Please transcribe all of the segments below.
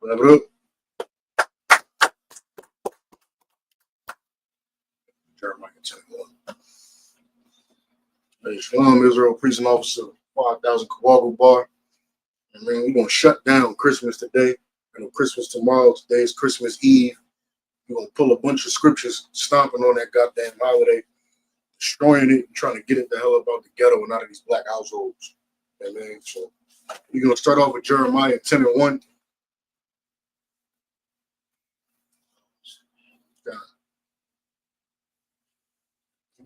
Wrap it up. Jeremiah 10:1. Hey, Shalom, Israel, priest and officer, 5,000 Kawago Bar. I mean, we're going to shut down Christmas today. And Christmas tomorrow. Today is Christmas Eve. We're going to pull a bunch of scriptures, stomping on that goddamn holiday, destroying it, and trying to get it the hell about the ghetto and out of these black households. I mean, so we're going to start off with Jeremiah 10:1.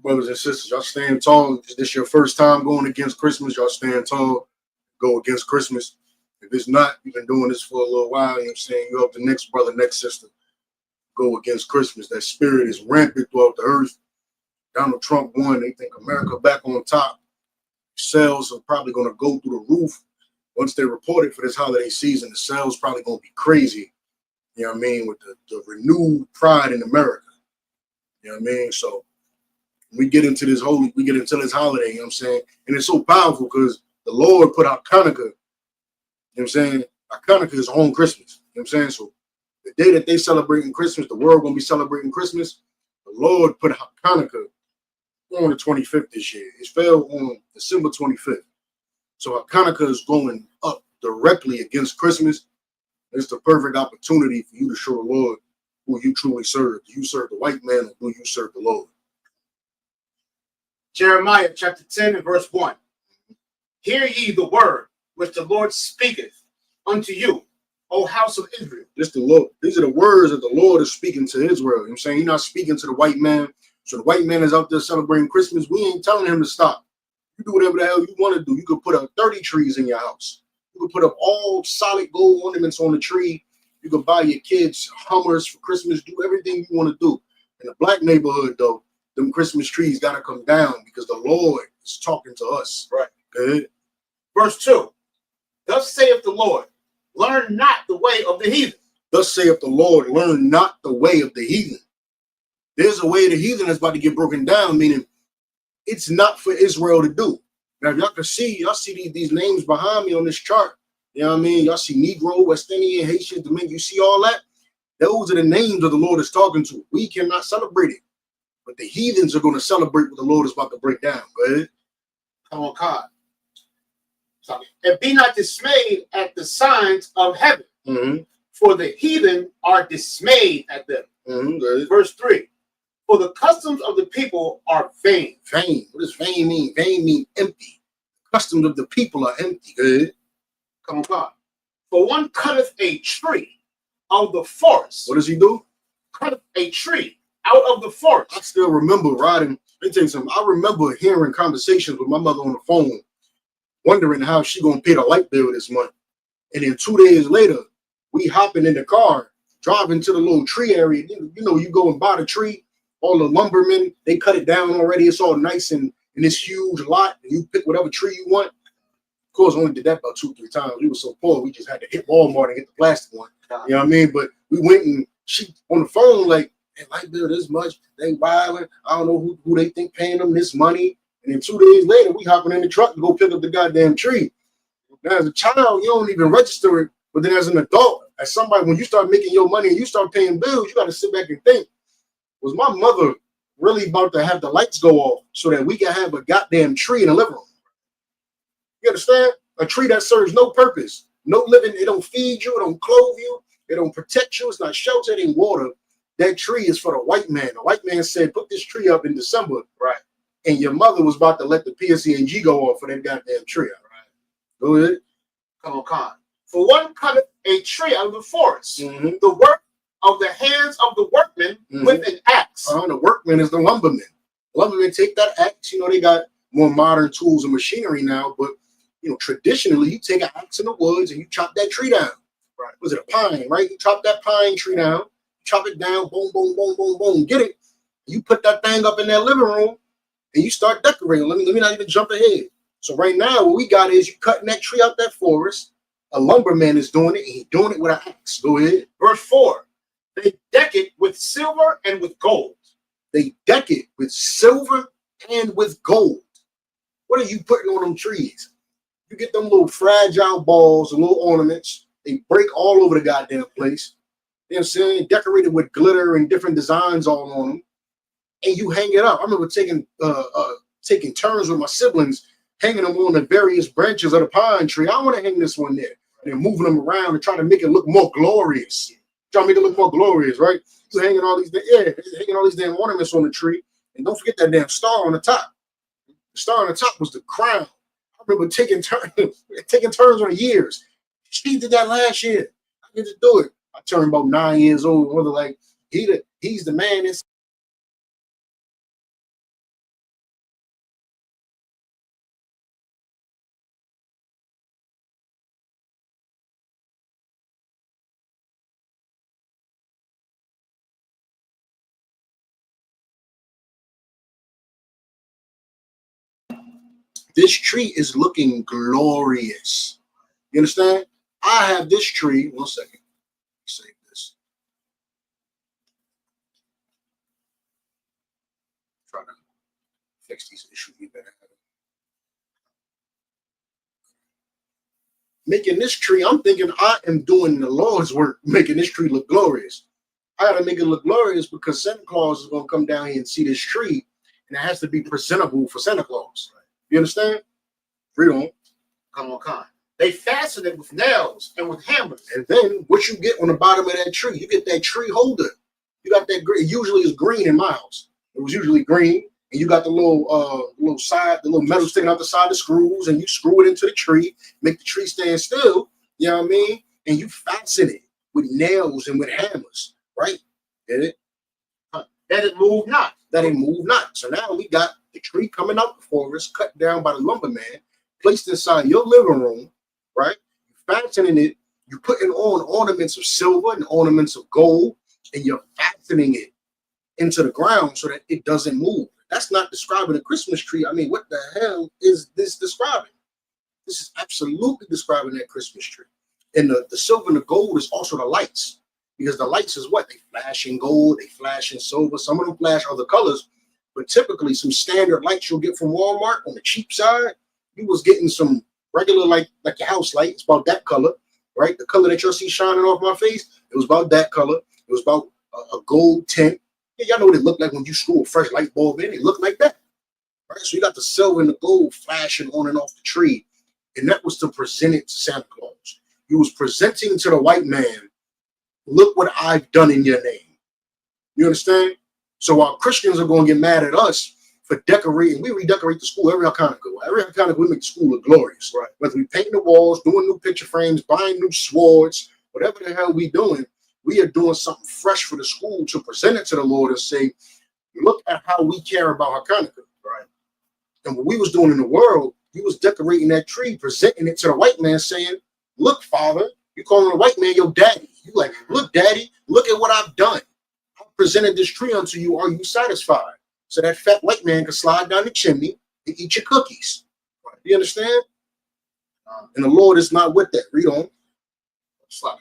Brothers and sisters, y'all stand tall. If this your first time going against Christmas, y'all stand tall. Go against Christmas. If it's not, you've been doing this for a little while, you know what I'm saying? You help the next brother, next sister go against Christmas. That spirit is rampant throughout the earth. Donald Trump won. They think America back on top. Sales are probably going to go through the roof. Once they report it for this holiday season, the sales probably going to be crazy. You know what I mean? With the renewed pride in America. You know what I mean? So we get into this holiday, you know what I'm saying? And it's so powerful because the Lord put out Hanukkah, you know what I'm saying? Hanukkah is on Christmas, you know what I'm saying? So the day that they celebrating Christmas, the world gonna be celebrating Christmas. The Lord put out Hanukkah on the 25th this year. It fell on December 25th. So Hanukkah is going up directly against Christmas. It's the perfect opportunity for you to show the Lord who you truly serve. Do you serve the white man or do you serve the Lord? Jeremiah chapter 10 and verse 1. Hear ye the word which the Lord speaketh unto you, O house of Israel. This the Lord. These are the words that the Lord is speaking to Israel. You know what I'm saying? He's not speaking to the white man. So the white man is out there celebrating Christmas. We ain't telling him to stop. You do whatever the hell you want to do. You could put up 30 trees in your house. You could put up all solid gold ornaments on the tree. You could buy your kids Hummers for Christmas. Do everything you want to do. In the black neighborhood, though, them Christmas trees got to come down because the Lord is talking to us. Right. Good. Verse 2. Thus saith the Lord, learn not the way of the heathen. Thus saith the Lord, learn not the way of the heathen. There's a way of the heathen that's about to get broken down, meaning it's not for Israel to do. Now, if y'all can see, y'all see these names behind me on this chart. You know what I mean? Y'all see Negro, West Indian, Haitian, Dominican. You see all that? Those are the names that the Lord is talking to. We cannot celebrate it. But the heathens are going to celebrate what the Lord is about to break down. Go ahead. Come on, God. And be not dismayed at the signs of heaven, for the heathen are dismayed at them. Verse 3. For the customs of the people are vain. Vain. What does vain mean? Vain means empty. Customs of the people are empty. Good. Come on, God. For one cutteth a tree of the forest. What does he do? Cutteth a tree out of the forest. I still remember riding. Let me tell you something. I remember hearing conversations with my mother on the phone, wondering how she gonna pay the light bill this month. And then 2 days later, we hopping in the car, driving to the little tree area. You know, you go and buy the tree. All the lumbermen, they cut it down already. It's all nice and in this huge lot. And you pick whatever tree you want. Of course, I only did that about 2-3 times. We were so poor, we just had to hit Walmart and get the plastic one. You know what I mean? But we went and she on the phone like, hey, light bill this much. They wilding. I don't know who they think paying them this money. And then 2 days later, we hopping in the truck to go pick up the goddamn tree. Now, as a child, you don't even register it. But then as an adult, as somebody, when you start making your money and you start paying bills, you got to sit back and think, was my mother really about to have the lights go off so that we can have a goddamn tree in the living room? You understand? A tree that serves no purpose, no living. It don't feed you. It don't clothe you. It don't protect you. It's not sheltered in water. That tree is for the white man. The white man said, put this tree up in December. Right. And your mother was about to let the PSCAG go off for that goddamn tree. Right. Go ahead. Come on, Con. For one cutteth a tree out of the forest, the work of the hands of the workmen with an axe. The workman is the lumberman. Lumbermen take that axe. You know, they got more modern tools and machinery now, but you know, traditionally you take an axe in the woods and you chop that tree down. Right. Was it a pine, right? You chop that pine tree down, chop it down, boom, boom, boom, boom, boom, get it. You put that thing up in that living room and you start decorating. Let me not even jump ahead. So right now, what we got is you cutting that tree out that forest. A lumberman is doing it, and he's doing it with an axe. Go ahead. Verse 4. They deck it with silver and with gold. They deck it with silver and with gold. What are you putting on them trees? You get them little fragile balls and little ornaments. They break all over the goddamn place. You know what I'm saying? Decorated with glitter and different designs all on them. And you hang it up. I remember taking turns with my siblings, hanging them on the various branches of the pine tree. I want to hang this one there. And then moving them around and trying to make it look more glorious. Trying to make it look more glorious, right? So hanging all these damn ornaments on the tree. And don't forget that damn star on the top. The star on the top was the crown. I remember taking turns on the years. She did that last year. I get to do it. I turned about 9 years old. Mother like, he's the man. This tree is looking glorious. You understand? I have this tree. 1 second. Save this. Try to fix these issues we better have. Making this tree, I'm thinking I am doing the Lord's work, making this tree look glorious. I gotta make it look glorious because Santa Claus is gonna come down here and see this tree, and it has to be presentable for Santa Claus. You understand? Read on. Come on. They fasten it with nails and with hammers. And then what you get on the bottom of that tree, you get that tree holder. You got that green. Usually it's green in my house. It was usually green, and you got the little metal sticking out the side of the screws, and you screw it into the tree, make the tree stand still. You know what I mean? And you fasten it with nails and with hammers, right? Get it? That it move not. That it move not. So now we got the tree coming out the forest, cut down by the lumberman, placed inside your living room, right? You fastening it, you putting on ornaments of silver and ornaments of gold, and you're fastening it into the ground so that it doesn't move. That's not describing a Christmas tree. I mean, what the hell is this describing? This is absolutely describing that Christmas tree. And the silver and the gold is also the lights, because the lights is what? They flash in gold, they flash in silver. Some of them flash other colors, but typically some standard lights you'll get from Walmart on the cheap side, you was getting some regular like your house light. It's about that color, right? The color that you'll see shining off my face, it was about that color. It was about a gold tint. Yeah, y'all know what it looked like when you screw a fresh light bulb in. It looked like that, right? So you got the silver and the gold flashing on and off the tree, and that was to present it to Santa Claus. You was presenting to the white man, look what I've done in your name. You understand? So while Christians are going to get mad at us for decorating, we redecorate the school every Hanukkah. Every Hanukkah we make the school look glorious. Right. Whether we paint the walls, doing new picture frames, buying new swords, whatever the hell we doing, we are doing something fresh for the school to present it to the Lord and say, look at how we care about Hanukkah. Right. And what we was doing in the world, we was decorating that tree, presenting it to the white man, saying, look, Father, you calling the white man your daddy. You like, look, Daddy, look at what I've done. I presented this tree unto you. Are you satisfied? So that fat white man can slide down the chimney and eat your cookies. Right. You understand? And the Lord is not with that. Read on.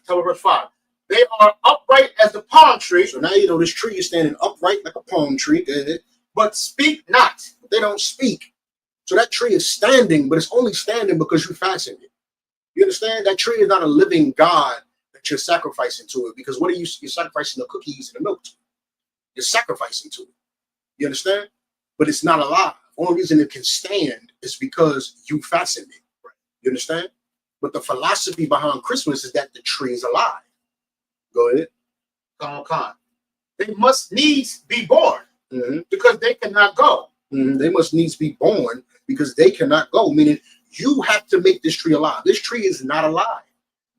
Tell me verse 5. They are upright as the palm tree. So now you know this tree is standing upright like a palm tree. But speak not. They don't speak. So that tree is standing, but it's only standing because you fastened it. You understand? That tree is not a living God that you're sacrificing to it, because what are you're sacrificing the cookies and the milk to? You're sacrificing to it. You understand? But it's not alive. The only reason it can stand is because you fastened it. Right? You understand? But the philosophy behind Christmas is that the tree is alive. Go ahead. Come on. They must needs be born because they cannot go. They must needs be born because they cannot go, meaning you have to make this tree alive. This tree is not alive.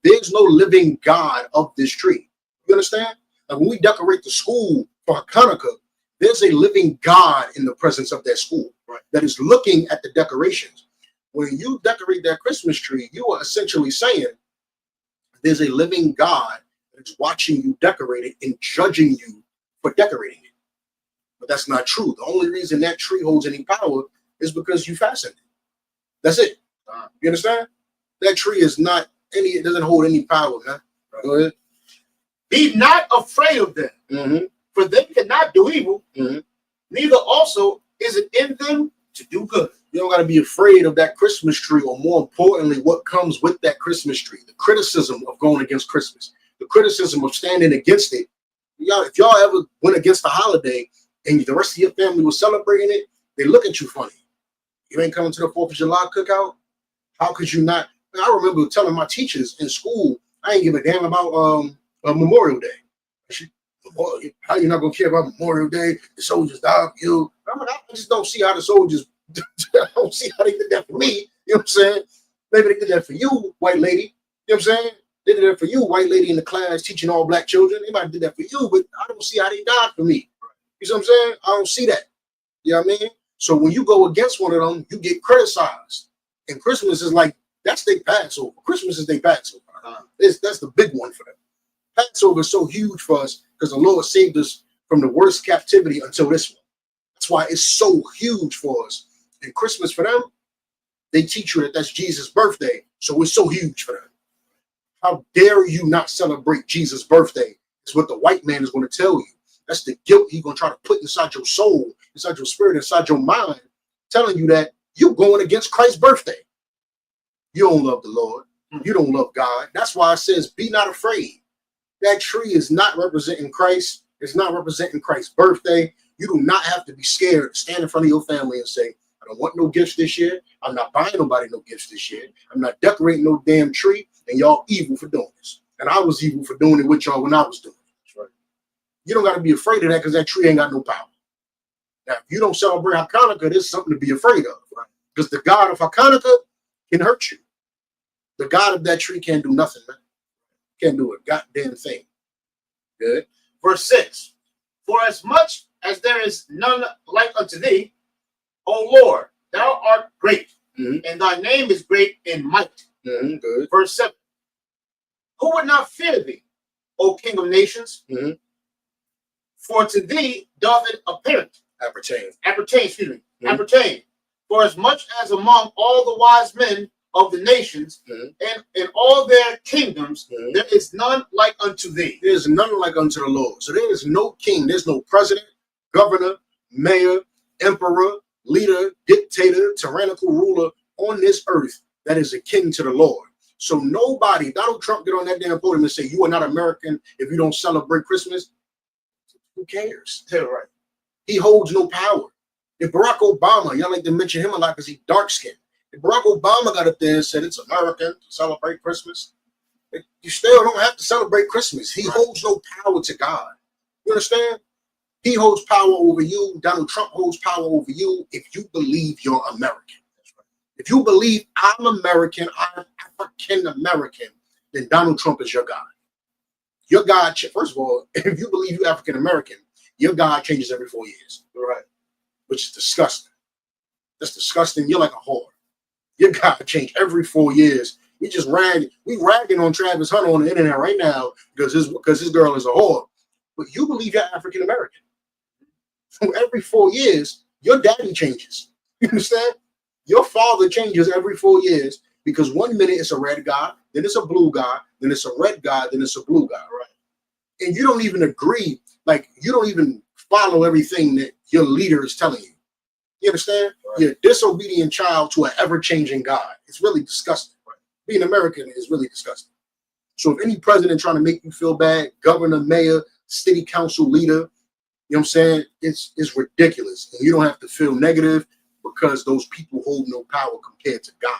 There's no living God of this tree. You understand? Like when we decorate the school for Hanukkah, there's a living God in the presence of that school, right, that is looking at the decorations. When you decorate that Christmas tree, you are essentially saying there's a living God that's watching you decorate it and judging you for decorating it. But that's not true. The only reason that tree holds any power is because you fastened it. That's it. You understand? That tree is not it doesn't hold any power, man. Go ahead. Be not afraid of them, for they cannot do evil, neither also is it in them to do good. You don't got to be afraid of that Christmas tree, or more importantly, what comes with that Christmas tree. The criticism of going against Christmas, the criticism of standing against it. Y'all, if y'all ever went against the holiday and the rest of your family was celebrating it, they look at you funny. You ain't coming to the 4th of July cookout? How could you not? I remember telling my teachers in school, I ain't give a damn about Memorial Day. How you not gonna care about Memorial Day? The soldiers died for you. I'm like, I just don't see how the soldiers. I don't see how they did that for me. You know what I'm saying? Maybe they did that for you, white lady. You know what I'm saying? They did that for you, white lady in the class teaching all black children. They might have did that for you, but I don't see how they died for me. You see what I'm saying? I don't see that. You know what I mean? So when you go against one of them, you get criticized. And Christmas is like, that's their Passover. Christmas is their Passover. That's the big one for them. Passover is so huge for us because the Lord saved us from the worst captivity until this one. That's why it's so huge for us. And Christmas for them, they teach you that that's Jesus' birthday. So it's so huge for them. How dare you not celebrate Jesus' birthday? Is what the white man is going to tell you. That's the guilt he's going to try to put inside your soul, inside your spirit, inside your mind, telling you that you're going against Christ's birthday. You don't love the Lord. You don't love God. That's why it says, be not afraid. That tree is not representing Christ. It's not representing Christ's birthday. You do not have to be scared to stand in front of your family and say, I don't want no gifts this year. I'm not buying nobody no gifts this year. I'm not decorating no damn tree. And y'all evil for doing this. And I was evil for doing it with y'all when I was doing it. That's right. You don't got to be afraid of that because that tree ain't got no power. Now, if you don't celebrate Hanukkah, there's something to be afraid of. Right? Because the God of Hanukkah can hurt you. The God of that tree can't do nothing, man. Can't do a goddamn thing. Good. Verse 6. For as much as there is none like unto thee, O Lord, thou art great, and thy name is great in might. Good. Verse 7. Who would not fear thee, O King of nations? For to thee doth it appertain. Appertain. For as much as among all the wise men of the nations and in all their kingdoms, there is none like unto thee. There is none like unto the Lord. So there is no king. There's no president, governor, mayor, emperor, leader, dictator, tyrannical ruler on this earth that is a king to the Lord. So nobody, Donald Trump get on that damn podium and say, you are not American if you don't celebrate Christmas. Who cares? Tell right. He holds no power. If Barack Obama, y'all like to mention him a lot because he's dark skinned. If Barack Obama got up there and said it's American to celebrate Christmas, you still don't have to celebrate Christmas. He holds no power to God. You understand? He holds power over you. Donald Trump holds power over you if you believe you're American. If you believe I'm American, I'm African American, then Donald Trump is your God. Your God, first of all, if you believe you're African American, your God changes every 4 years. Right. Which is disgusting. That's disgusting. You're like a whore. Your God change every 4 years. We ragging on Travis Hunter on the internet right now because his girl is a whore. But you believe you're African American. So every 4 years, your daddy changes. You understand? Your father changes every 4 years because 1 minute it's a red guy, then it's a blue guy, then it's a red guy, then it's a blue guy, right? And you don't even agree, like you don't even follow everything that your leader is telling you. You understand? Right. You're a disobedient child to an ever-changing God. It's really disgusting. Right? Being American is really disgusting. So if any president trying to make you feel bad, governor, mayor, city council leader, you know what I'm saying? It's ridiculous. And you don't have to feel negative because those people hold no power compared to God,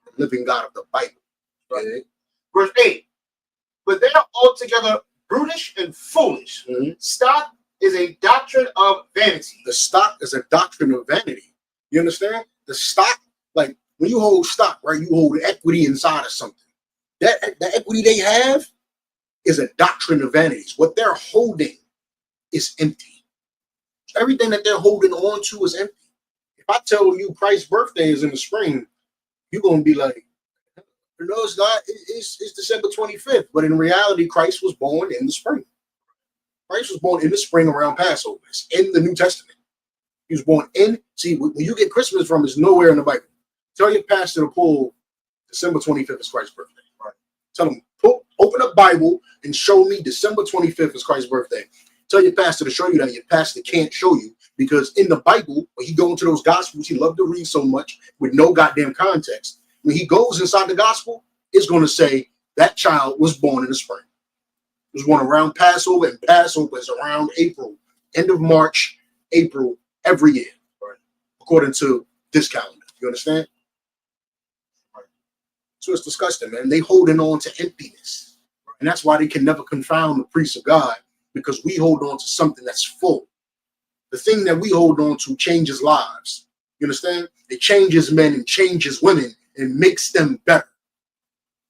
the living God of the Bible. Right? Verse 8. But they are altogether brutish and foolish. Stock is a doctrine of vanity. The stock is a doctrine of vanity. You understand? The stock, like when you hold stock, right? You hold equity inside of something. The equity they have is a doctrine of vanities. What they're holding is empty. Everything that they're holding on to is empty. If I tell you Christ's birthday is in the spring, you're gonna be like, no, it's not. It's December 25th. But in reality, Christ was born in the spring. Christ was born in the spring around Passover. It's in the New Testament. He was born in. See, when you get Christmas from, it's nowhere in the Bible. Tell your pastor to pull December 25th is Christ's birthday. Right? Tell him, open up Bible and show me December 25th is Christ's birthday. Tell your pastor to show you that. Your pastor can't show you, because in the Bible, when he go into those gospels, he loved to read so much with no goddamn context. When he goes inside the gospel, it's going to say that child was born in the spring. It was born around Passover, and Passover is around April, end of March, April, every year, right? According to this calendar. You understand? Right. So it's disgusting, man. They holding on to emptiness. Right? And that's why they can never confound the priests of God, because we hold on to something that's full. The thing that we hold on to changes lives. You understand? It changes men and changes women and makes them better.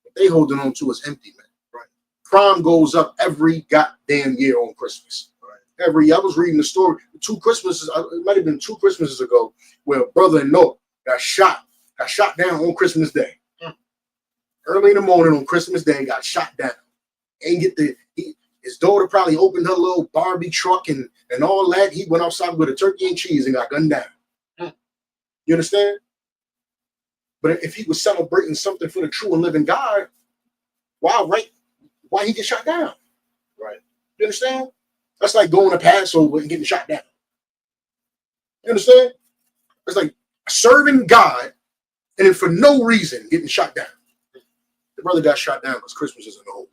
What they holding on to is empty, man. Right? Crime goes up every goddamn year on Christmas. Right? Every year. I was reading the story 2 Christmases. It might have been 2 Christmases ago, where a brother-in-law got shot down on Christmas Day. Early in the morning on Christmas Day, got shot down. His daughter probably opened her little Barbie truck and all that. He went outside with a turkey and cheese and got gunned down. You understand? But if he was celebrating something for the true and living God, why he get shot down? Right. You understand? That's like going to Passover and getting shot down. You understand? It's like serving God and then for no reason getting shot down. The brother got shot down because Christmas isn't holy.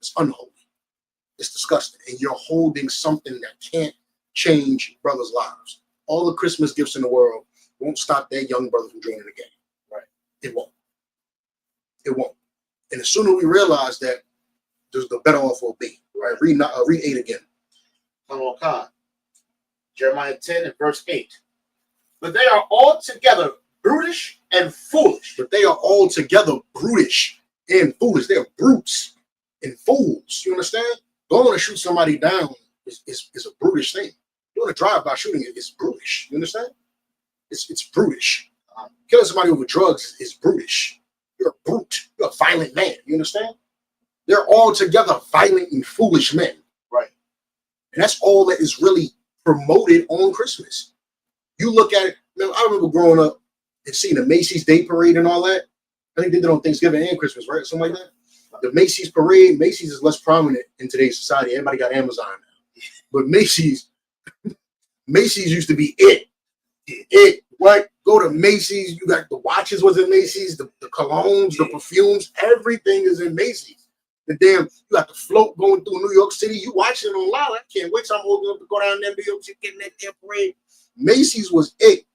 It's unholy. It's disgusting. And you're holding something that can't change brothers' lives. All the Christmas gifts in the world won't stop that young brother from joining the game. Right? It won't. It won't. And the sooner we realize that, the better off we'll be. Right? Read 8 again. Come on, Khan. Jeremiah 10 and verse 8. But they are altogether brutish and foolish. But they are altogether brutish and foolish. They are brutes and fools. You understand? Going to shoot somebody down is a brutish thing. Doing a drive-by shooting is brutish. You understand? It's brutish. Killing somebody over drugs is brutish. You're a brute. You're a violent man. You understand? They're all together violent and foolish men. Right. And that's all that is really promoted on Christmas. You look at it. I remember growing up and seeing the Macy's Day Parade and all that. I think they did it on Thanksgiving and Christmas, right? Something like that. The Macy's parade, Macy's is less prominent in today's society. Everybody got Amazon now. But Macy's used to be it. It, right? Go to Macy's. You got the watches was in Macy's, the colognes, the perfumes, everything is in Macy's. The damn, you got the float going through New York City. You watching it online. I can't wait till I'm old enough to go down there to New York City, getting that damn parade. Macy's was it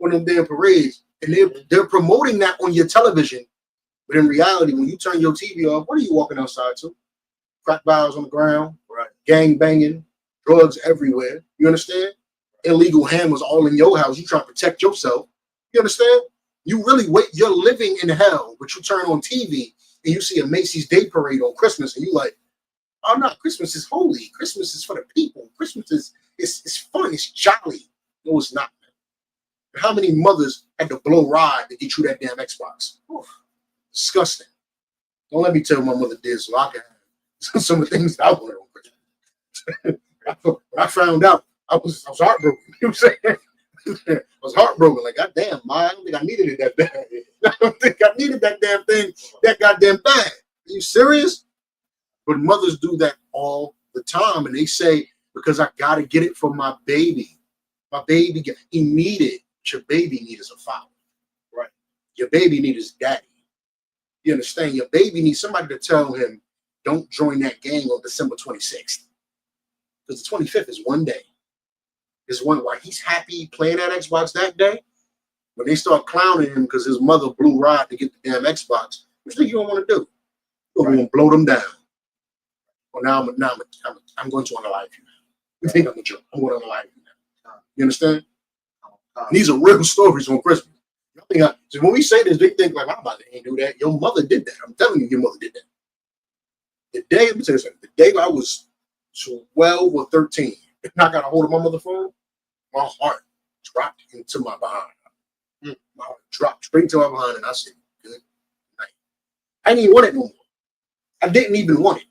on them damn parades. And they're promoting that on your television. But in reality, when you turn your TV off, what are you walking outside to? Crack vials on the ground, right? Gang banging, drugs everywhere. You understand? Illegal hammers all in your house. You trying to protect yourself. You understand? You really you're living in hell, but you turn on TV and you see a Macy's Day Parade on Christmas, and you like, oh no, Christmas is holy. Christmas is for the people. Christmas is fun. It's jolly. No, it's not, man. How many mothers had to blow ride to get you that damn Xbox? Oof. Disgusting. Don't let me tell my mother did so I can have some of the things that I wanted on Christmas. When I found out, I was heartbroken. You know what I'm saying? I was heartbroken. Like, God damn, I don't think I needed it that bad. I don't think I needed that damn thing that goddamn bad. Are you serious? But mothers do that all the time. And they say, because I got to get it for my baby. My baby, he needed it. Your baby needs a father. Right. Your baby needs his daddy. You understand? Your baby needs somebody to tell him, don't join that gang on December 26th. Because the 25th is one day. Is one why he's happy playing that Xbox that day. When they start clowning him because his mother blew ride to get the damn Xbox, what do you think you don't want to do? You're going to blow them down. Well, now I'm going to unalive you now. You think I'm a joke? I'm going to unalive you now. You understand? These are real stories on Christmas. So when we say this, they think like, my mother ain't do that. Your mother did that. I'm telling you, your mother did that. The day, let me tell you something. The day I was 12 or 13, and I got a hold of my mother's phone, my heart dropped into my behind. My heart dropped straight to my behind, and I said, good night. I didn't even want it no more. I didn't even want it.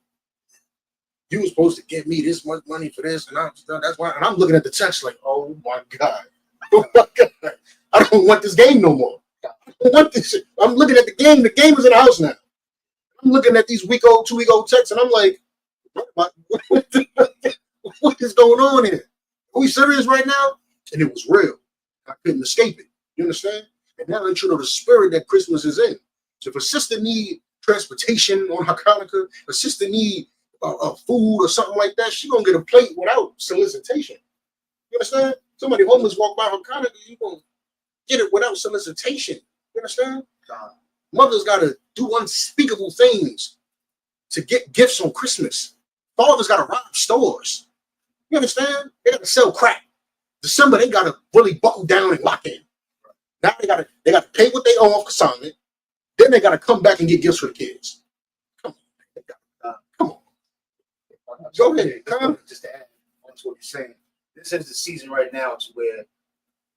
You were supposed to give me this much money for this, and that's why. And I'm looking at the text like, oh my God. Oh my God. I don't want this game no more. I don't want this shit. I'm looking at the game. The game is in the house now. I'm looking at these 2-week-old texts, and I'm like, what What is going on here? Are we serious right now? And it was real. I couldn't escape it. You understand? And now that you know the spirit that Christmas is in. So if a sister need transportation on her Hanukkah, a sister need food or something like that, she gonna get a plate without solicitation. You understand? Somebody homeless walk by her Hanukkah, you gonna get it without solicitation. You understand? Mothers gotta do unspeakable things to get gifts on Christmas. Fathers gotta rob stores. You understand? They gotta sell crack. December, they gotta really buckle down and lock in. Now they gotta pay what they owe off consignment. Then they gotta come back and get gifts for the kids. Come on. Come on. Go ahead. Just to add on to what you're saying, this is the season right now to where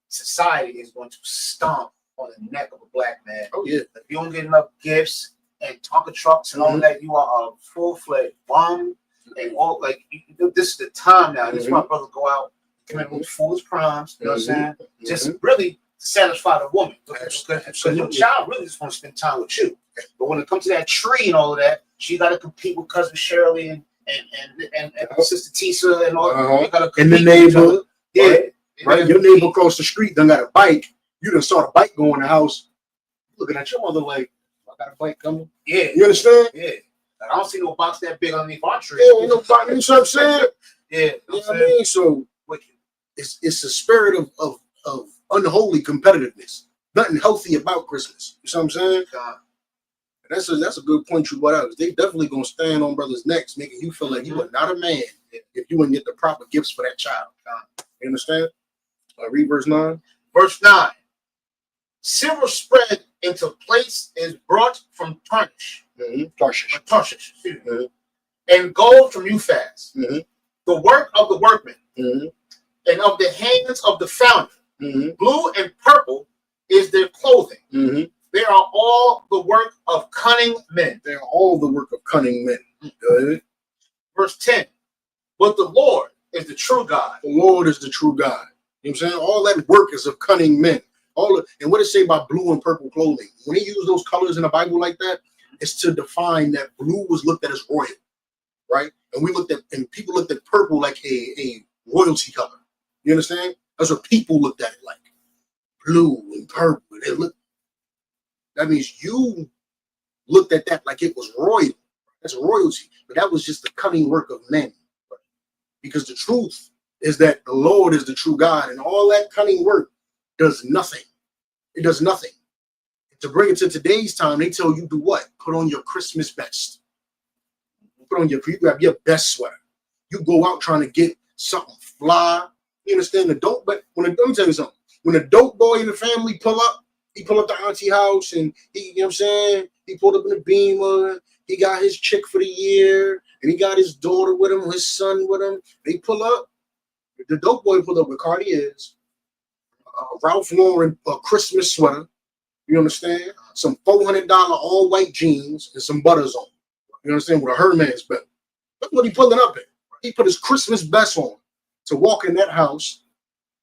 society is going to stomp on the neck of a black man. Oh yeah. If you don't get enough gifts and Tonka trucks and all that, you are a full-fledged bum. And all this is the time now. This is why brothers go out, commit those foolish crimes. You know what I'm saying? Just really to satisfy the woman. Because your child really just want to spend time with you. But when it comes to that tree and all of that, she got to compete with cousin Shirley and sister Tisa and all. And the neighbor, yeah, right. Your neighbor across the street done got a bike. You done saw the bike go in the house. Looking at your mother like, I got a bike coming. Yeah, you understand? Yeah, I don't see no box that big underneath our tree. Yeah, ain't no box. You know what I'm saying? Yeah, you know what I mean. So it's a spirit of unholy competitiveness. Nothing healthy about Christmas. You know what I'm saying? That's a good point you brought out. They definitely gonna stand on brothers' necks, making you feel like you are not a man if you wouldn't get the proper gifts for that child. You understand? Read verse 9. Verse 9. Silver spread into plates is brought from Tarshish, and gold from Euphaz. The work of the workman, and of the hands of the founder. Blue and purple is their clothing. They are all the work of cunning men. They are all the work of cunning men. Good. Verse 10. But the Lord is the true God. The Lord is the true God. You know what I'm saying? All that work is of cunning men. And what it say about blue and purple clothing? When he used those colors in the Bible like that, it's to define that blue was looked at as royal, right? And people looked at purple like a royalty color. You understand? That's what people looked at it like. Blue and purple. That means you looked at that like it was royal. That's royalty. But that was just the cunning work of men. Because the truth is that the Lord is the true God, and all that cunning work does nothing. It does nothing. To bring it to today's time, they tell you do what? Put on your Christmas best. You grab your best sweater. You go out trying to get something fly. You understand? But let me tell you something. When a dope boy in the family pull up the auntie house, and he, you know what I'm saying? He pulled up in a Beamer. He got his chick for the year, and he got his daughter with him, his son with him. They pull up. The dope boy pulled up with Cartiers, Ralph Lauren Christmas sweater. You understand? Some $400 all white jeans and some butters on. You understand? With a Hermes belt. That's what he pulling up in. He put his Christmas best on to walk in that house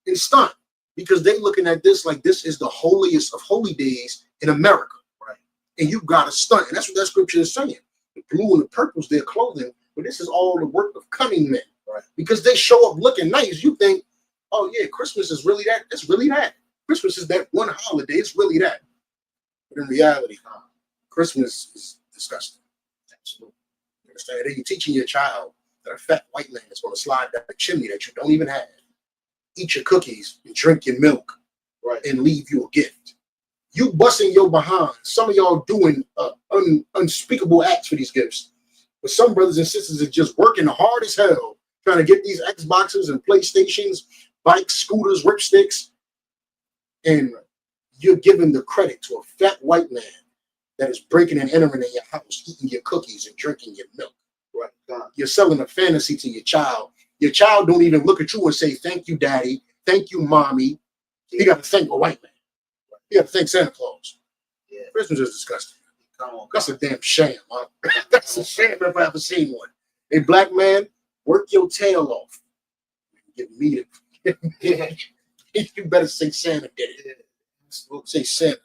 and stunt, because they looking at this like this is the holiest of holy days in America, right? And you got to stunt, and that's what that scripture is saying. The blue and the purple's their clothing, but this is all the work of cunning men, right? Because they show up looking nice. You think, oh yeah, Christmas is really that. It's really that. Christmas is that one holiday. It's really that. But in reality, Christmas is disgusting. Absolutely. You understand? Then you're teaching your child that a fat white man is going to slide down the chimney that you don't even have, eat your cookies and drink your milk, right, and leave you a gift. You busting your behind. Some of y'all doing unspeakable acts for these gifts. But some brothers and sisters are just working hard as hell trying to get these Xboxes and PlayStations, bikes, scooters, ripsticks, and you're giving the credit to a fat white man that is breaking and entering in your house, eating your cookies and drinking your milk. Right? You're selling a fantasy to your child. Your child don't even look at you and say, thank you, daddy. Thank you, mommy. You got to thank a white man. You got to thank Santa Claus. Yeah. Christmas is disgusting. That's a damn shame, huh? That's a shame if I ever seen one. A black man, work your tail off. Get me to. You better say Santa did it. Say Santa.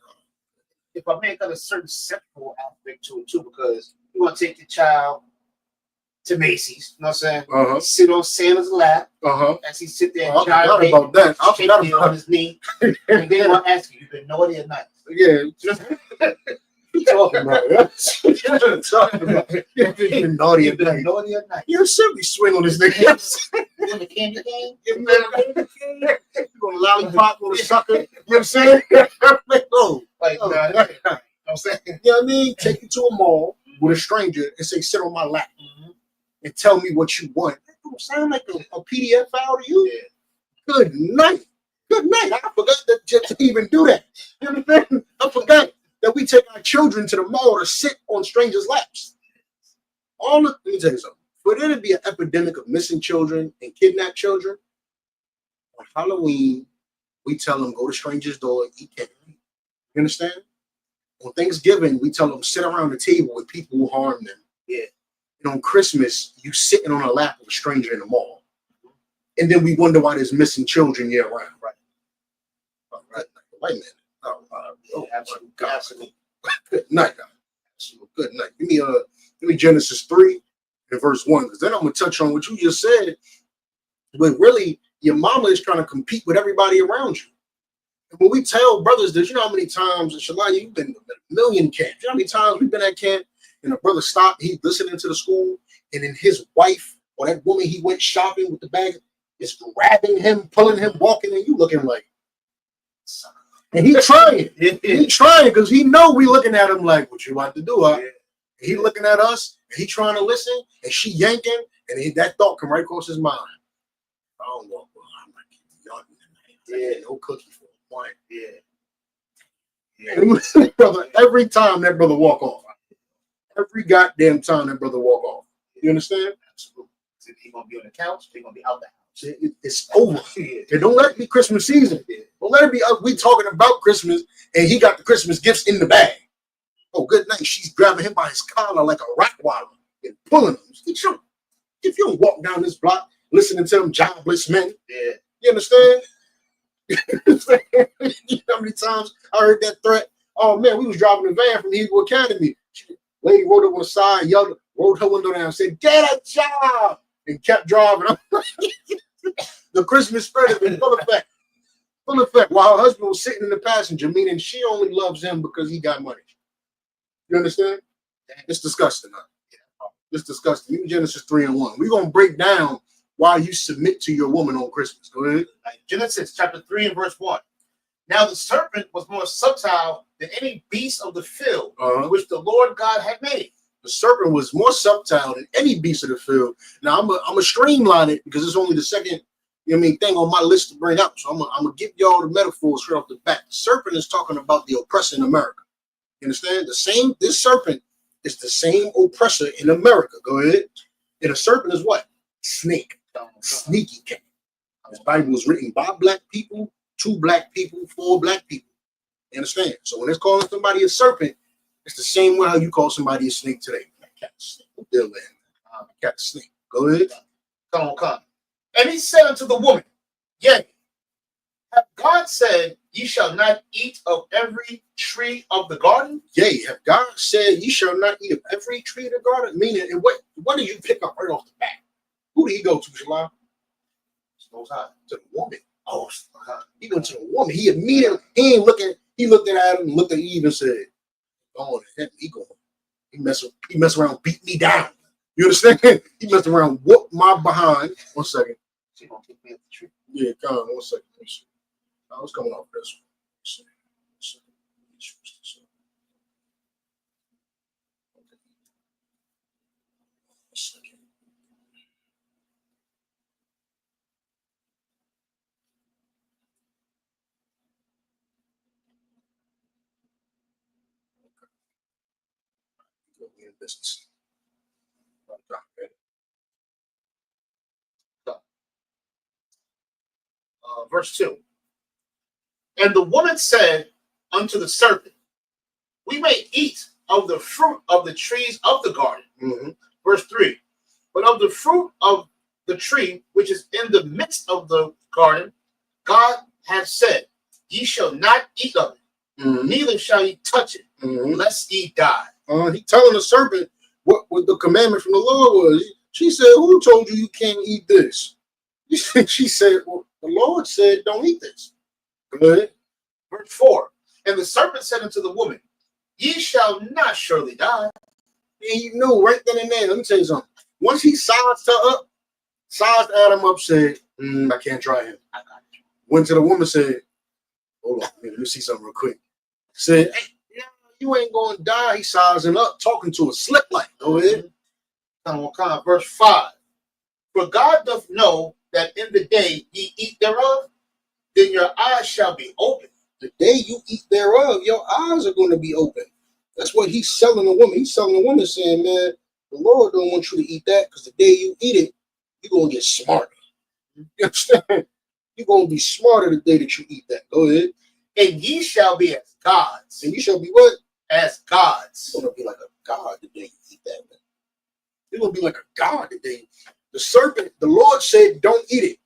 If I may got a certain sexual aspect to it too, because you want to take your child to Macy's. You know what I'm saying? Sit on Santa's lap as he sit there and I forgot about that. I forgot about on his knee. And then he'll ask you, "You been naughty or nice?" Yeah. Talking about it. Talking about it. You've been naughty or nice. You simply swing on this nigga. You in the candy game? You gonna lollipop on a sucker? You know what I'm saying? No. Like, you know what I'm saying? You know what I mean? Take you to a mall with a stranger and say, sit on my lap and tell me what you want. That don't sound like a PDF file to you. Yeah. Good night. Good night. I forgot to even do that. You know what I'm saying? I forgot that we take our children to the mall to sit on strangers' laps. Let me tell you something. For there to be an epidemic of missing children and kidnapped children, on Halloween, we tell them go to strangers' door and eat candy. You understand? On Thanksgiving, we tell them sit around the table with people who harm them. Yeah. And on Christmas, you sitting on a lap of a stranger in the mall. And then we wonder why there's missing children year round. Right. All right. Wait a minute. Absolutely. Good night, guys. Absolute good night. Give me Genesis 3 and verse 1, because then I'm gonna touch on what you just said. But really, your mama is trying to compete with everybody around you. And when we tell brothers this, you know how many times, Shalaya, you've been to a million camps. You know how many times we've been at camp and a brother stopped, he's listening to the school, and then his wife or that woman he went shopping with the bag is grabbing him, pulling him, walking, and you looking like, and he trying. He trying because he know we looking at him like, what you about to do? Huh? He looking at us, and he trying to listen, and she yanking, and that thought come right across his mind. I don't know, bro. I'm like, yeah, no cookie for a point. Yeah. Brother, every time that brother walk off. Every goddamn time that brother walk off. You understand? Absolutely. He gonna be on the couch, he gonna be out the house. It's over. And don't let it be Christmas season. Don't let it be we talking about Christmas and he got the Christmas gifts in the bag. Oh, good night. She's grabbing him by his collar like a Rottweiler and pulling him. If you don't walk down this block listening to them jobless men, you understand? You know how many times I heard that threat? Oh man, we was driving a van from Hebrew Academy. Lady rode up on the side, yelled, rolled her window down, and said, "Get a job!" and kept driving. The Christmas spirit is full effect. Full effect. While her husband was sitting in the passenger, meaning she only loves him because he got money. You understand? It's disgusting. It's disgusting. Even Genesis 3 and 1. We're gonna break down why you submit to your woman on Christmas. Go ahead. Genesis chapter 3 and verse 1. Now the serpent was more subtle than any beast of the field which the Lord God had made. The serpent was more subtle than any beast of the field. Now I'm gonna streamline it because it's only the second, thing on my list to bring up. So I'm gonna give y'all the metaphors straight off the bat. The serpent is talking about the oppressor in America. You understand? This serpent is the same oppressor in America. Go ahead. And a serpent is what? Snake. Sneaky cat. This Bible was written by black people, to black people, for black people. You understand? So when it's calling somebody a serpent, it's the same way how you call somebody a snake today. Cat, snake. Cat, snake. Go ahead. Come on. And he said unto the woman, yea, have God said, ye shall not eat of every tree of the garden? Yea, have God said, ye shall not eat of every tree of the garden? Meaning, and what did you pick up right off the bat? Who did he go to, Shalom? To the woman. Oh, he went to the woman. He immediately, he looked at Adam and looked at Eve and said, "Oh, he mess around, beat me down." You understand? He messed around, whooped my behind. 1 second. She gonna kick me at the tree. Yeah, come on, 1 second. Let me see. I was coming off this one. Business. Verse 2. And the woman said unto the serpent, we may eat of the fruit of the trees of the garden. Verse 3. But of the fruit of the tree which is in the midst of the garden, God hath said, ye shall not eat of it, neither shall ye touch it, lest ye die. He telling the serpent what the commandment from the Lord was. She said, who told you you can't eat this? She said, well, the Lord said, don't eat this. Good. Verse 4. And the serpent said unto the woman, ye shall not surely die. And you know right then and there, let me tell you something. Once he sized Adam up, said, I can't try him. Went to the woman, said, hold on, let me see something real quick. Said, hey, you ain't going to die. He sizing up, talking to a slip like, go ahead. Verse 5. For God doth know that in the day ye eat thereof, then your eyes shall be open. The day you eat thereof, your eyes are going to be open. That's what he's selling the woman. He's selling the woman saying, man, the Lord don't want you to eat that because the day you eat it, you're going to get smarter. You understand? You're going to be smarter the day that you eat that. Go ahead. And ye shall be as gods. And you shall be what? As gods. You're going to be like a god the day you eat that, man. You're going to be like a god the day. The serpent, the Lord said, don't eat it.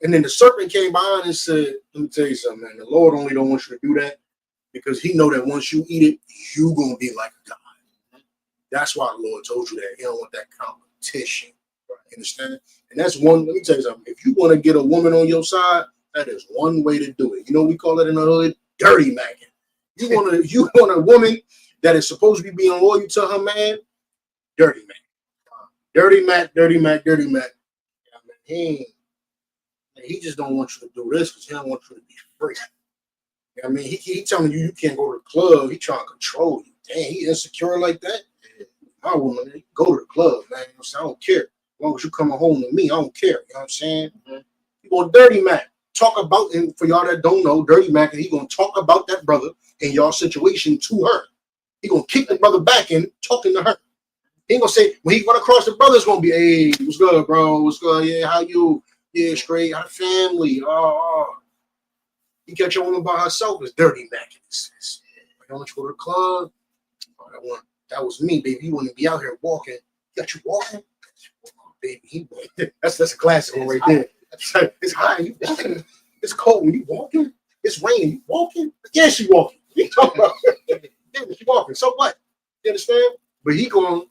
And then the serpent came behind and said, let me tell you something, man. The Lord only don't want you to do that because he know that once you eat it, you're going to be like a god. That's why the Lord told you that. He don't want that competition. Right? Understand? And that's one, let me tell you something. If you want to get a woman on your side, that is one way to do it. You know, we call it in the hood, dirty macking. You want a woman that is supposed to be being loyal to her man, dirty mac. Dirty Mac, dirty Mac, dirty Mac. He just don't want you to do this because he don't want you to be free. I mean, he telling you can't go to the club. He trying to control you. Dang, he insecure like that. My woman, go to the club, man. You know what I'm saying? I don't care. As long as you coming home with me, I don't care. You know what I'm saying? You go Dirty Mac. Talk about, and for y'all that don't know, Dirty Mac, and he gonna talk about that brother and y'all situation to her. He gonna kick the brother back in, talking to her. He ain't gonna say, when he run across the brother, it's gonna be, hey, what's good, bro? What's good? Yeah, how you? Yeah, straight. How the family? Oh. He catch a woman by herself. It's Dirty Mac. I want you to go to the club. Oh, that was me, baby. You wouldn't be out here walking. Got you walking? Oh, baby, that's a classic one right there. It's hot. You walking? It's cold. When you walking? It's raining. You walking? Yeah, she walking. You talking about? Yeah, she walking. So what? You understand? But he gonna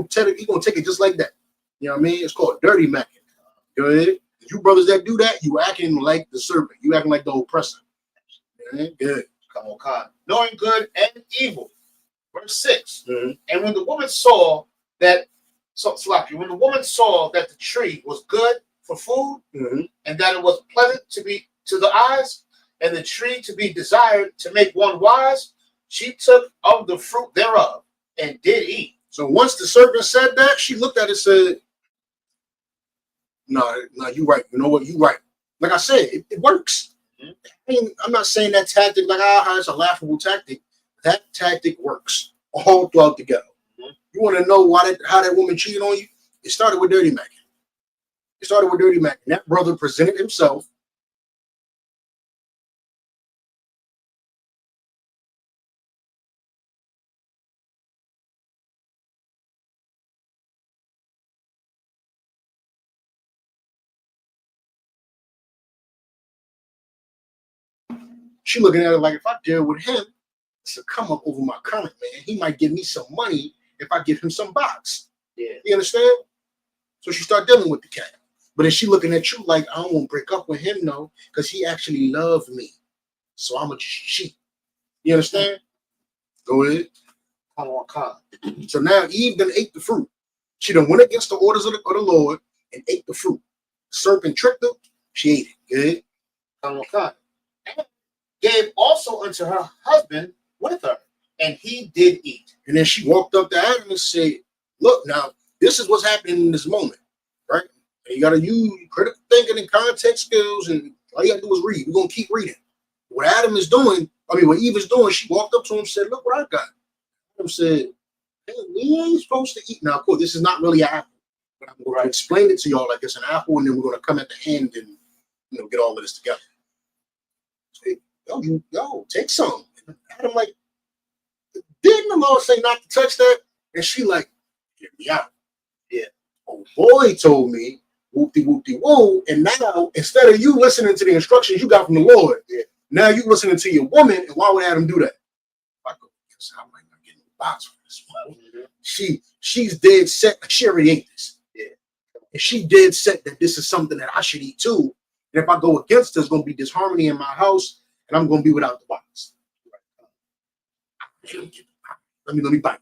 take it just like that. You know what I mean? It's called Dirty Mac. Go ahead. You brothers that do that, you acting like the serpent. You acting like the oppressor. Good. Come on, God. Knowing good and evil. Verse 6. And when the woman saw that, when the woman saw that the tree was good for food, and that it was pleasant to the eyes, and the tree to be desired to make one wise, she took of the fruit thereof and did eat. So once the serpent said that, she looked at it and said, no, you're right. You know what? You're right. Like I said, it works. I mean, I'm not saying that tactic like, it's a laughable tactic. That tactic works all throughout the ghetto. You want to know how that woman cheated on you? It started with Dirty Mac. And that brother presented himself. She looking at it like, if I deal with him, it's a come up over my current man. He might give me some money if I give him some box. Yeah. You understand? So she start dealing with the cat. But then she looking at you like, I don't want to break up with him, no, because he actually loved me. So I'm a cheat. You understand? Go ahead. Come on, God. So now Eve done ate the fruit. She done went against the orders of the Lord and ate the fruit. Serpent tricked her. She ate it. Good. Come on, God. And gave also unto her husband with her, and he did eat. And then she walked up to Adam and said, look, now, this is what's happening in this moment, right? And you got to use critical thinking and context skills, and all you got to do is read. We're going to keep reading. What Eve is doing, she walked up to him and said, look what I got. Adam said, hey, we ain't supposed to eat. Now, of course, this is not really an apple, but I'm going to explain it to y'all like it's an apple, and then we're going to come at the end and get all of this together. Say, yo, take some. And Adam like, didn't the Lord say not to touch that? And she like, get me out. Yeah. Oh boy told me, whoop-de-whoop-de-woo. And now, instead of you listening to the instructions you got from the Lord, now you listening to your woman. And why would Adam do that? If I go, yes, I might not get no box for this one. she's dead set. She already ate this. Yeah. And she dead set that this is something that I should eat too. And if I go against, there's going to be disharmony in my house, and I'm going to be without the box. Let me bite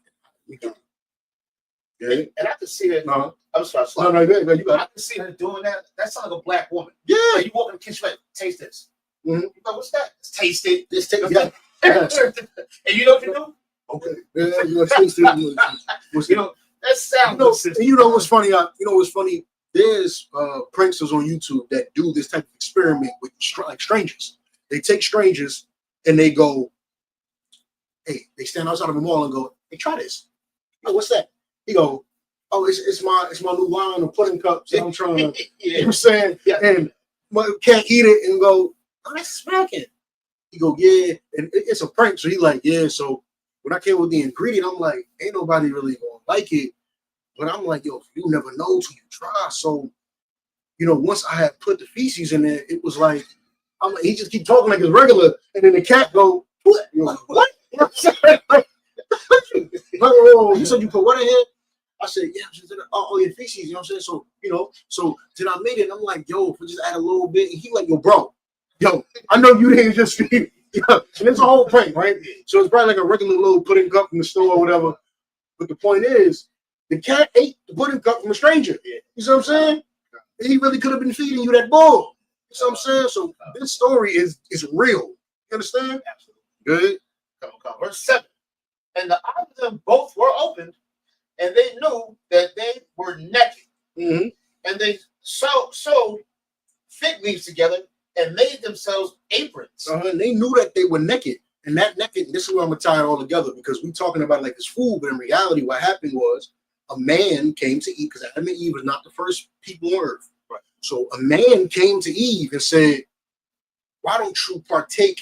it. Yeah. And I can see her. No. I'm sorry. No, you got it. I can see her doing that. That sounds like a black woman. Yeah. Like you walk in the kitchen, like, taste this. Mm-hmm. You know, what's that? Let's taste it. Let's take it. And you know what you do? Okay. Yeah, you know, taste it. You know, that sounds. You know what's funny? There's pranksters on YouTube that do this type of experiment with like strangers. They take strangers and they go, hey, they stand outside of a mall and go, hey, try this. Oh, what's that? He go, oh, it's my new line of pudding cups that I'm trying to, you know what I'm saying? Yeah. And can't eat it and go, oh, that's smacking. He go, yeah, and it's a prank. So he like, yeah. So when I came with the ingredient, I'm like, ain't nobody really gonna like it. But I'm like, yo, you never know till you try. So, you know, once I had put the feces in there, it was like, he just keep talking like it's regular, and then the cat go, what? You know, what? You know what I'm saying? Oh, you said you put what in here? I said, yeah. She said, oh, your feces. You know what I'm saying? So, you know, so then I made it. And I'm like, yo, if we just add a little bit, and he like, yo, I know you didn't just feed. And it's a whole prank, right? So it's probably like a regular little pudding cup from the store or whatever. But the point is, the cat ate the pudding cup from a stranger. You see what I'm saying? And he really could have been feeding you that bull. You see what I'm saying? So this story is real. You understand? Absolutely. Good. Come. Verse 7. And the eyes of them both were opened, and they knew that they were naked. Mm-hmm. And they sewed fig leaves together and made themselves aprons. And they knew that they were naked. And that naked, this is where I'm going to tie it all together, because we're talking about like this food, but in reality, what happened was a man came to Eve, because Adam and Eve was not the first people on earth. Right. So a man came to Eve and said, why don't you partake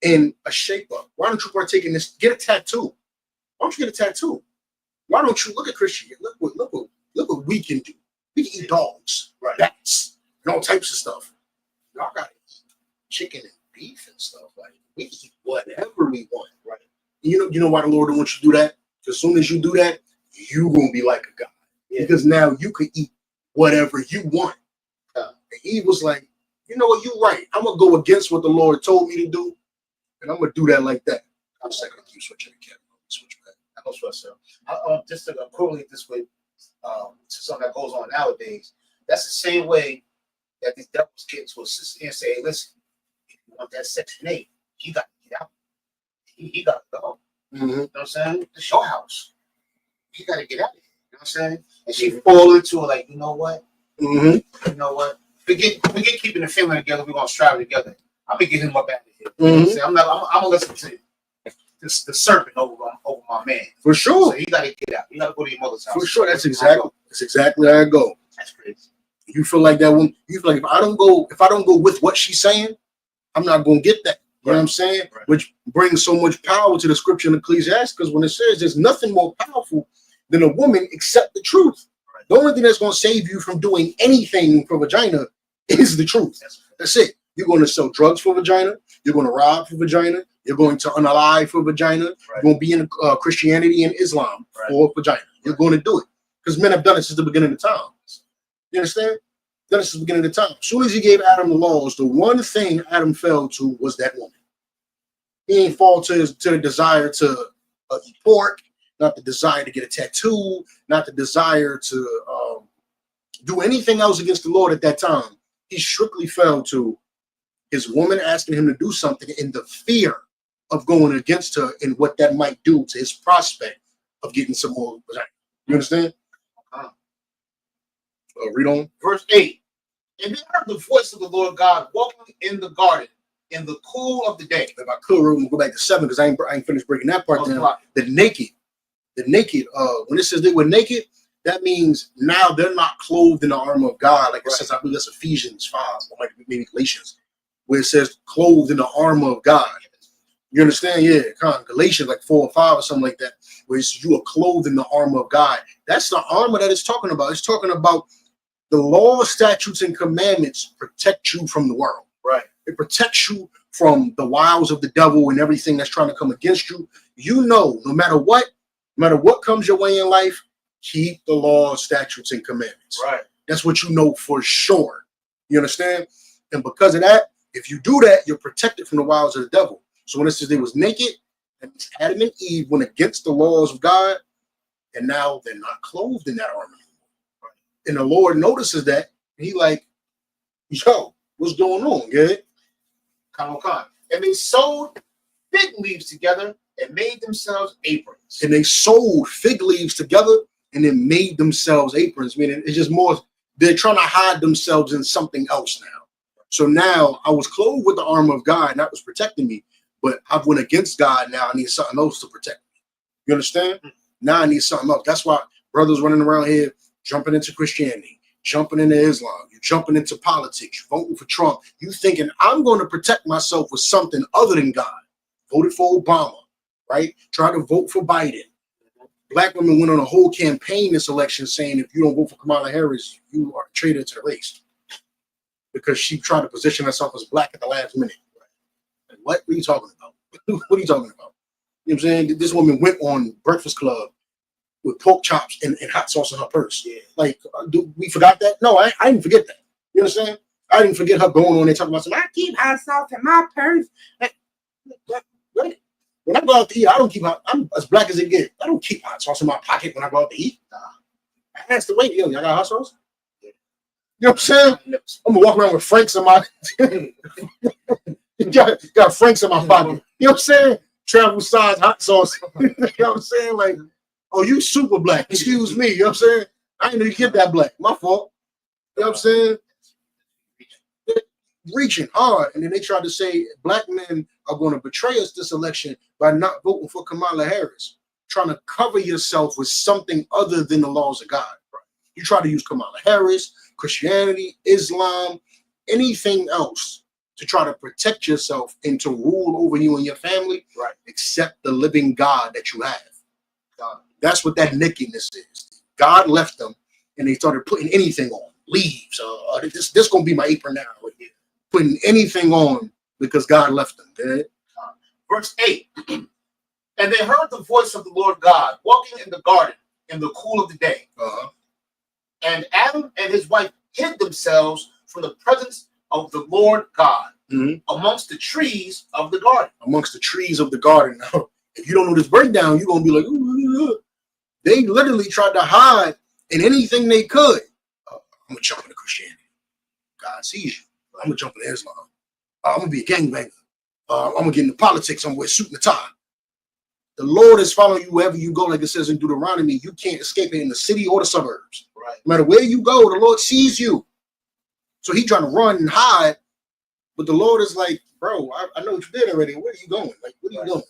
in a shape-up? Why don't you partake in this? Get a tattoo. Why don't you get a tattoo? Why don't you look at Christianity? Look what we can do. We can eat dogs, right, bats, and all types of stuff. Y'all gotta eat chicken and beef and stuff. Like we can eat whatever we want, right? And you know why the Lord don't want you to do that? Because as soon as you do that, you're gonna be like a God. Yeah. Because now you can eat whatever you want. And Eve was like, you know what, you're right. I'm gonna go against what the Lord told me to do, and I'm gonna do that like that. I'm second you switching the camera. Switch back. I don't trust her. Just to correlate this with to something that goes on nowadays. That's the same way that these devils get to a sister and say, hey, listen, if you want that Section 8, you got to get out. He got to go. Mm-hmm. You know what I'm saying? It's your house. You got to get out of here. You know what I'm saying? And she fall into it like, you know what? Mm-hmm. You know what? Forget keeping the family together. We're going to strive together. I'm going to get him up out of here. Mm-hmm. You know what I'm saying? I'm going to listen to the serpent over my man. For sure. So you got to get out. You got to go to your mother's house. For sure. That's exactly how I go. That's crazy. You feel like that one. You feel like if I don't go with what she's saying, I'm not going to get that. You know what I'm saying? Right. Which brings so much power to the scripture in Ecclesiastes, when it says there's nothing more powerful than a woman except the truth. Right. The only thing that's going to save you from doing anything for vagina is the truth. That's it. You're going to sell drugs for vagina. You're going to rob for vagina. You're going to unalive for vagina. Right. You're going to be in Christianity and Islam for vagina. You're going to do it because men have done it since the beginning of time. You understand? Done it since the beginning of the time. As soon as he gave Adam the laws, the one thing Adam fell to was that woman. He ain't fall to the desire to eat pork, not the desire to get a tattoo, not the desire to do anything else against the Lord at that time. He strictly fell to his woman asking him to do something in the fear of going against her and what that might do to his prospect of getting some more. You understand? Read on. Verse 8. And they heard the voice of the Lord God walking in the garden in the cool of the day. If I could, we're gonna go back to 7 because I ain't finished breaking that part down. The naked. When it says they were naked, that means now they're not clothed in the armor of God. Like it says, I believe that's Ephesians 5, or maybe Galatians, where it says clothed in the armor of God. You understand? Yeah, Galatians like 4 or 5 or something like that, where it's you are clothed in the armor of God. That's the armor that it's talking about. It's talking about the law, statutes, and commandments protect you from the world. Right. It protects you from the wiles of the devil and everything that's trying to come against you. You know, no matter what, No matter what comes your way in life, keep the laws, statutes, and commandments. Right. That's what you know for sure. You understand? And because of that, if you do that, you're protected from the wiles of the devil. So when it says they was naked, and Adam and Eve went against the laws of God, and now they're not clothed in that armor anymore. Right. And the Lord notices that, and he like, yo, what's going on, good? Come on. And they sewed fig leaves together and made themselves aprons. And they sewed fig leaves together and then made themselves aprons. Meaning it's just more, they're trying to hide themselves in something else now. So now I was clothed with the armor of God, and that was protecting me. But I went against God. Now I need something else to protect me. You understand? Now I need something else. That's why brothers running around here jumping into Christianity, jumping into Islam, you're jumping into politics, you're voting for Trump. You thinking I'm going to protect myself with something other than God. Voted for Obama, right? Try to vote for Biden. Black women went on a whole campaign this election saying if you don't vote for Kamala Harris, you are a traitor to the race. Because she tried to position herself as black at the last minute. What are you talking about? What are you talking about? You know what I'm saying? This woman went on Breakfast Club with pork chops and hot sauce in her purse. Yeah. Like, we forgot that? No, I didn't forget that. You understand? I didn't forget her going on there talking about something. I keep hot sauce in my purse. What? When I go out to eat, I don't keep hot. I'm as black as it gets. I don't keep hot sauce in my pocket when I go out to eat. I asked the waiter, yo, y'all got hot sauce? Yeah. You know what I'm saying? I'm gonna walk around with Franks in my got Franks in my pocket. You know what I'm saying? Travel size hot sauce. You know what I'm saying? Like, oh, you super black. Excuse me. You know what I'm saying? I didn't know you get that black. My fault. You know what I'm saying? Reaching hard. And then they tried to say black men are going to betray us this election by not voting for Kamala Harris, trying to cover yourself with something other than the laws of God. You try to use Kamala Harris, Christianity, Islam, anything else to try to protect yourself and to rule over you and your family, right? Except the living God that you have. God. That's what that nakedness is. God left them, and they started putting anything on, leaves. This gonna be my apron now. Putting anything on because God left them. Verse 8. And they heard the voice of the Lord God walking in the garden in the cool of the day. And Adam and his wife hid themselves from the presence of the Lord God amongst the trees of the garden. Amongst the trees of the garden. Now, if you don't know this breakdown, you're going to be like, ooh. They literally tried to hide in anything they could. I'm going to jump into Christianity. God sees you. I'm going to jump into Islam. I'm going to be a gangbanger. I'm going to get into politics. I'm going to wear a suit and a tie. The Lord is following you wherever you go, like it says in Deuteronomy. You can't escape it in the city or the suburbs. Right. No matter where you go, the Lord sees you. So he's trying to run and hide. But the Lord is like, bro, I know what you did already. Where are you going? Like, what are you doing?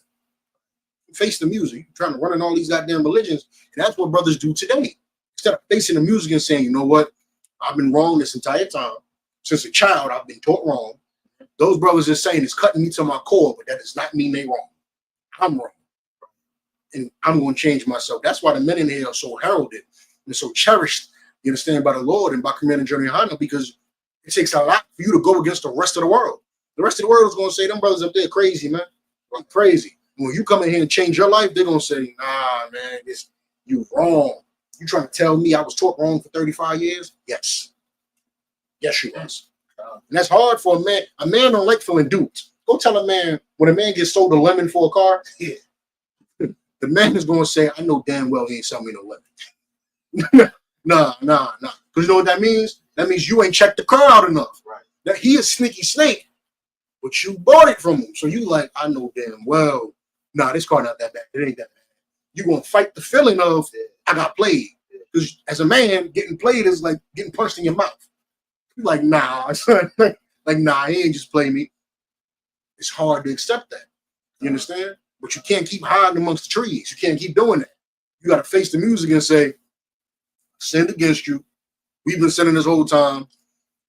Face the music. You're trying to run in all these goddamn religions. And that's what brothers do today. Instead of facing the music and saying, you know what? I've been wrong this entire time. Since a child, I've been taught wrong. Those brothers are saying it's cutting me to my core, but that does not mean they're wrong. I'm wrong. And I'm going to change myself. That's why the men in here are so heralded and so cherished, you understand, by the Lord and by Commander Jeremy Hanna, because it takes a lot for you to go against the rest of the world. The rest of the world is going to say, them brothers up there crazy, man. I'm crazy. And when you come in here and change your life, they're going to say, nah, man, you wrong. You trying to tell me I was taught wrong for 35 years? Yes. Yes, you was. And that's hard for a man. A man don't like feeling duped. Go tell a man, when a man gets sold a lemon for a car, the man is going to say, I know damn well he ain't selling me no lemon. Nah. Because you know what that means? That means you ain't checked the car out enough. Right. That he a sneaky snake, but you bought it from him. So you like, I know damn well, nah, this car not that bad. It ain't that bad. You're going to fight the feeling of, I got played. Because as a man, getting played is like getting punched in your mouth. You're like, nah, son. Like, nah, he ain't just play me. It's hard to accept that. You understand? But you can't keep hiding amongst the trees. You can't keep doing that. You got to face the music and say, sinned against you. We've been sinning this whole time.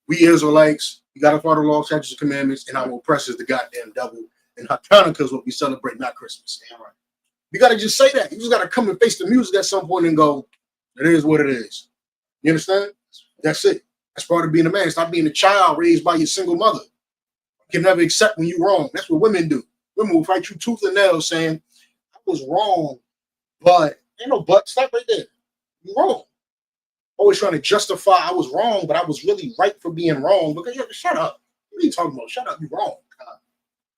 We Israelites, we got to follow the law, statutes, and commandments, and our oppressor is the goddamn devil. And Hanukkah is what we celebrate, not Christmas. Damn right. You got to just say that. You just got to come and face the music at some point and go, it is what it is. You understand? That's it. That's part of being a man. Stop being a child raised by your single mother. You can never accept when you're wrong. That's what women do. Women will fight you tooth and nail saying, I was wrong, but Ain't no but. Stop right there. You're wrong. Always trying to justify I was wrong, but I was really right for being wrong. Because shut up. What are you talking about? Shut up. You're wrong.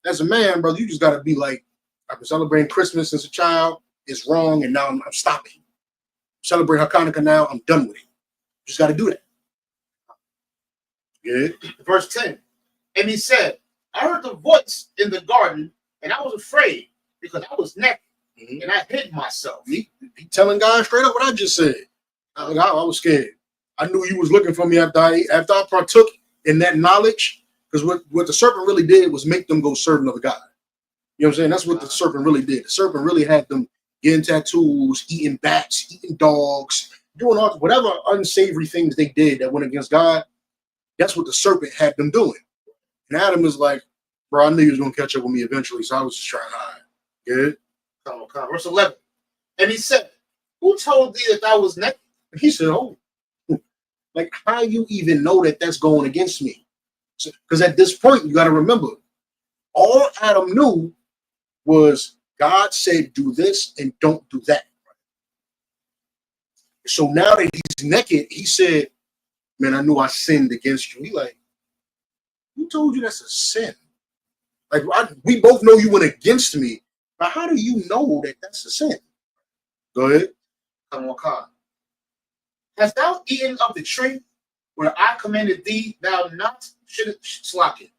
As a man, brother, you just got to be like, I've been celebrating Christmas as a child. It's wrong, and now I'm stopping. Celebrate Hanukkah now. I'm done with it. Just got to do that. Good. Verse 10. And he said, I heard the voice in the garden, and I was afraid because I was naked, and I hid myself. He telling God straight up what I just said. I was scared. I knew you was looking for me after I partook in that knowledge, because what the serpent really did was make them go serve another God. You know what I'm saying? That's what the serpent really did. The serpent really had them getting tattoos, eating bats, eating dogs, doing all whatever unsavory things they did that went against God. That's what the serpent had them doing. And Adam was like, bro, I knew you was going to catch up with me eventually, so I was just trying to hide. Good? Come on. Verse 11. And he said, who told thee that thou was naked? And he said, oh, like how you even know that that's going against me? Because at this point, you got to remember, all Adam knew was God said, do this and don't do that. So now that he's naked, he said, man, I knew I sinned against you. He like, who told you that's a sin? Like, we both know you went against me, but how do you know that that's a sin? Go ahead. Come on. Hast thou eaten of the tree where I commanded thee thou not shouldest slack it?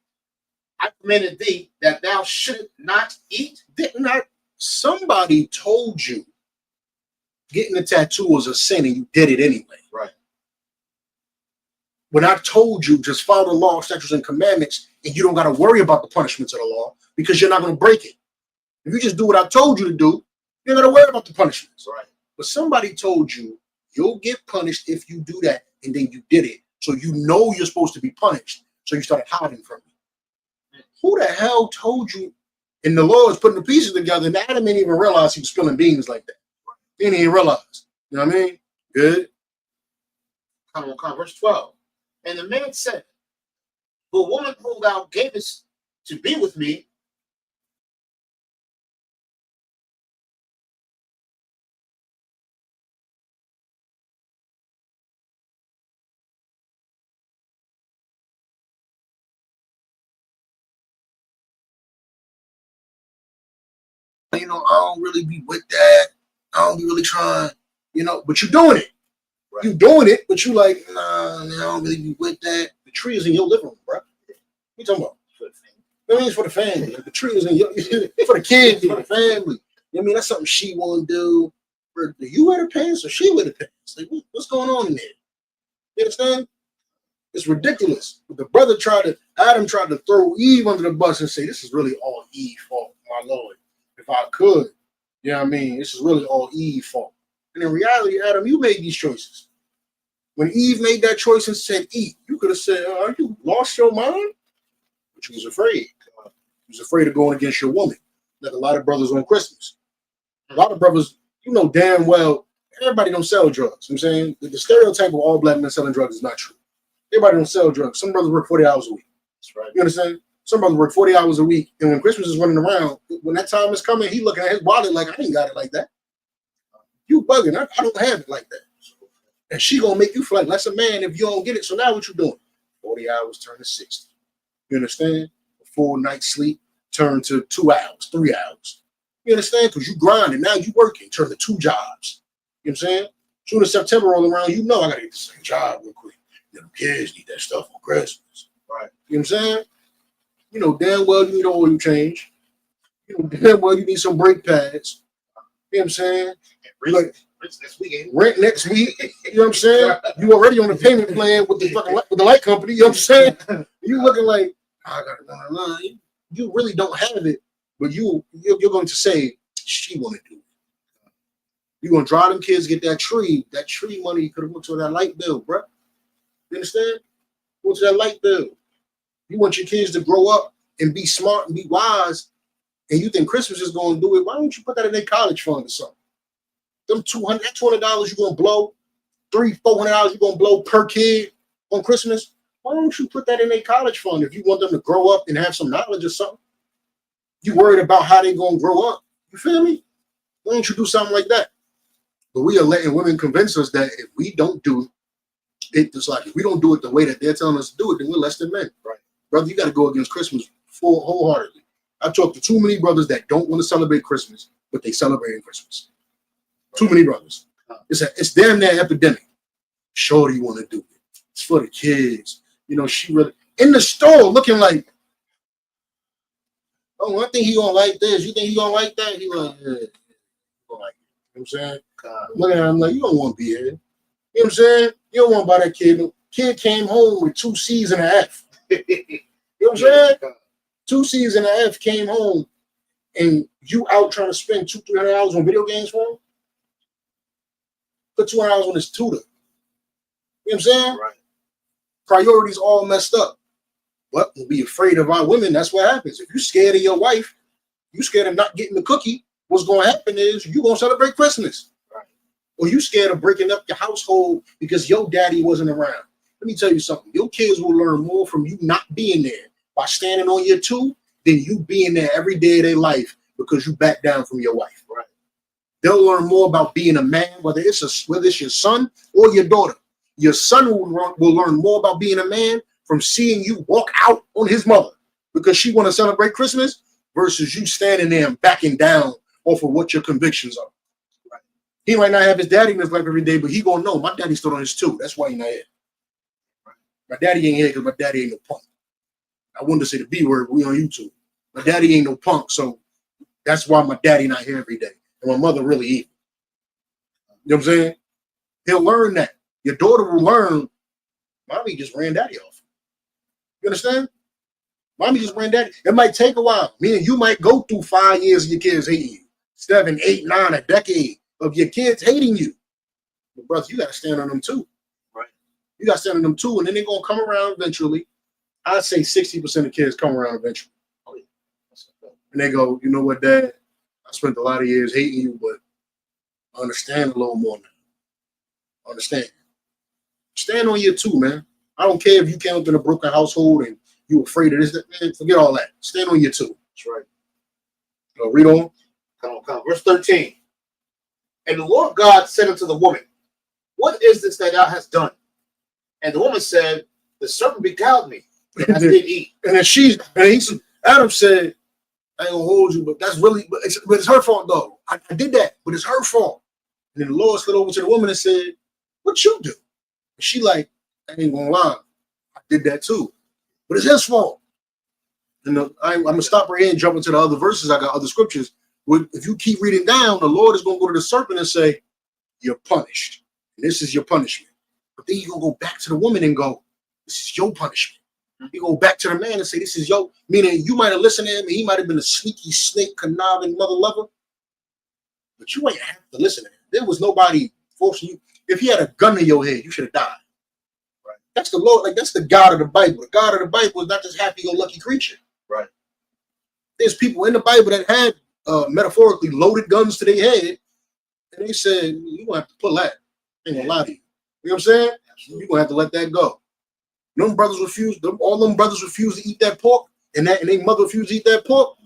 I commanded thee that thou shouldest not eat? Did not somebody told you getting a tattoo was a sin and you did it anyway? Right. When I told you just follow the law, statutes, and commandments, and you don't got to worry about the punishments of the law because you're not going to break it. If you just do what I told you to do, you're not going to worry about the punishments. Right. But somebody told you you'll get punished if you do that, and then you did it. So you know you're supposed to be punished. So you started hiding from me. Who the hell told you? And the Lord was putting the pieces together, and Adam didn't even realize he was spilling beans like that. He didn't even realize. You know what I mean? Good. Come on. Verse 12. And the man said, the woman whom thou gavest to be with me, I don't really be with that. I don't be really trying, but you're doing it. Right. You're doing it, but you like, nah, I don't really be with that. The tree is in your living room, bro. What you talking about? I mean, it's for the family. The tree is in your, for the kids, for the family. I mean, that's something she want to do. Do you wear the pants or she wear the pants? Like, what's going on in there? You understand? It's ridiculous. But Adam tried to throw Eve under the bus and say, this is really all Eve's fault, my Lord. If I could, you know what I mean? This is really all Eve's fault. And in reality, Adam, you made these choices. When Eve made that choice and said, eat, you could have said, are you lost your mind? But you was afraid. You was afraid of going against your woman. Like a lot of brothers on Christmas. A lot of brothers, damn well, everybody don't sell drugs. You know what I'm saying? The stereotype of all black men selling drugs is not true. Everybody don't sell drugs. Some brothers work 40 hours a week. That's right. You understand? Some brothers work 40 hours a week. And when Christmas is running around, when that time is coming, he looking at his wallet like, I ain't got it like that. You bugging. I don't have it like that. And she gonna make you feel like less a man if you don't get it. So now what you doing? 40 hours turn to 60. You understand? A full night's sleep turn to 2 hours, 3 hours. You understand? Because you grinding. Now you working. Turn to 2 jobs. You know what I'm saying? Soon as September roll around, I gotta get the same job real quick. Them kids need that stuff on Christmas. Right. You know what I'm saying? Damn well you need an oil change. Damn well you need some brake pads. You know what I'm saying? Rent next week. You know what I'm saying? You already on the payment plan with the light company. You know what I'm saying? You looking like I got it. You really don't have it, but you're going to say she want to do it. You're gonna drive them kids get that tree. That tree money you could have went to that light bill, bro. You understand? Go to that light bill. You want your kids to grow up and be smart and be wise, and you think Christmas is going to do it. Why don't you put that in their college fund or something? Them $200 you're going to blow, $300-400 you're going to blow per kid on Christmas. Why don't you put that in their college fund if you want them to grow up and have some knowledge or something? You worried about how they're going to grow up. You feel me? Why don't you do something like that? But we are letting women convince us that if we don't do it, just like if we don't do it the way that they're telling us to do it, then we're less than men. Right. Brother, you got to go against Christmas wholeheartedly. I talked to too many brothers that don't want to celebrate Christmas, but they celebrating Christmas. Right. Too many brothers. It's damn near epidemic. Shorty want to do it. It's for the kids. You know, she really in the store looking like, oh, I think he gonna like this. You think he gonna like that? He like, yeah, he gonna like it. You know what I'm saying? Looking at him like, you don't want to be here. You know what I'm saying? You don't want to buy that kid. The kid came home with 2 C's and an F. You know what I'm saying? 2 C's and an F came home, and you out trying to spend $200-300 on video games for him? Put $200 on his tutor. You know what I'm saying? Right. Priorities all messed up. But we'll be afraid of our women. That's what happens. If you're scared of your wife, you scared of not getting the cookie, what's going to happen is you're going to celebrate Christmas. Right. Or you scared of breaking up your household because your daddy wasn't around. Let me tell you something. Your kids will learn more from you not being there by standing on your two than you being there every day of their life because you back down from your wife. Right. They'll learn more about being a man, whether it's your son or your daughter. Your son will learn more about being a man from seeing you walk out on his mother because she want to celebrate Christmas versus you standing there and backing down off of what your convictions are. Right. He might not have his daddy in his life every day, but he gonna know my daddy stood on his two. That's why he not here. Right. My daddy ain't here because my daddy ain't no punk. I wanted to say the B word, but we on YouTube. My daddy ain't no punk, so that's why my daddy not here every day. And my mother really evil. You know what I'm saying? He'll learn that. Your daughter will learn, mommy just ran daddy off. You understand? Mommy just ran daddy. It might take a while. Meaning you might go through 5 years of your kids hating you. 7, 8, 9, a decade of your kids hating you. But brother, you got to stand on them too. Right. You got to stand on them too, and then they're going to come around eventually. I'd say 60% of kids come around eventually. Oh, yeah. And they go, you know what, Dad? I spent a lot of years hating you, but I understand a little more now. Understand. Stand on your two, man. I don't care if you came up in a broken household and you afraid of this. Man, forget all that. Stand on your two. That's right. Read on. Come. Verse 13. And the Lord God said unto the woman, what is this that thou hast done? And the woman said, the serpent beguiled me, and I did eat. And then Adam said, I ain't gonna hold you, but that's really, but it's her fault though. I did that, but it's her fault. And then the Lord slid over to the woman and said, what you do? And she like, I ain't gonna lie, I did that too, but it's his fault. And I'm gonna stop right here and jump into the other verses. I got other scriptures. If you keep reading down, the Lord is gonna go to the serpent and say, you're punished. And this is your punishment. But then you're gonna go back to the woman and go, this is your punishment. You go back to the man and say, this is your, meaning you might have listened to him and he might have been a sneaky, snake, conniving mother lover, but you ain't have to listen to him. There was nobody forcing you. If he had a gun to your head, you should have died. Right. That's the Lord, like that's the God of the Bible. The God of the Bible is not this happy-go-lucky creature. Right. There's people in the Bible that had metaphorically loaded guns to their head, and they said, you're gonna have to pull that. I ain't gonna lie to you. You know what I'm saying? You're gonna have to let that go. Them brothers refused. All them brothers refused to eat that pork, and their mother refused to eat that pork,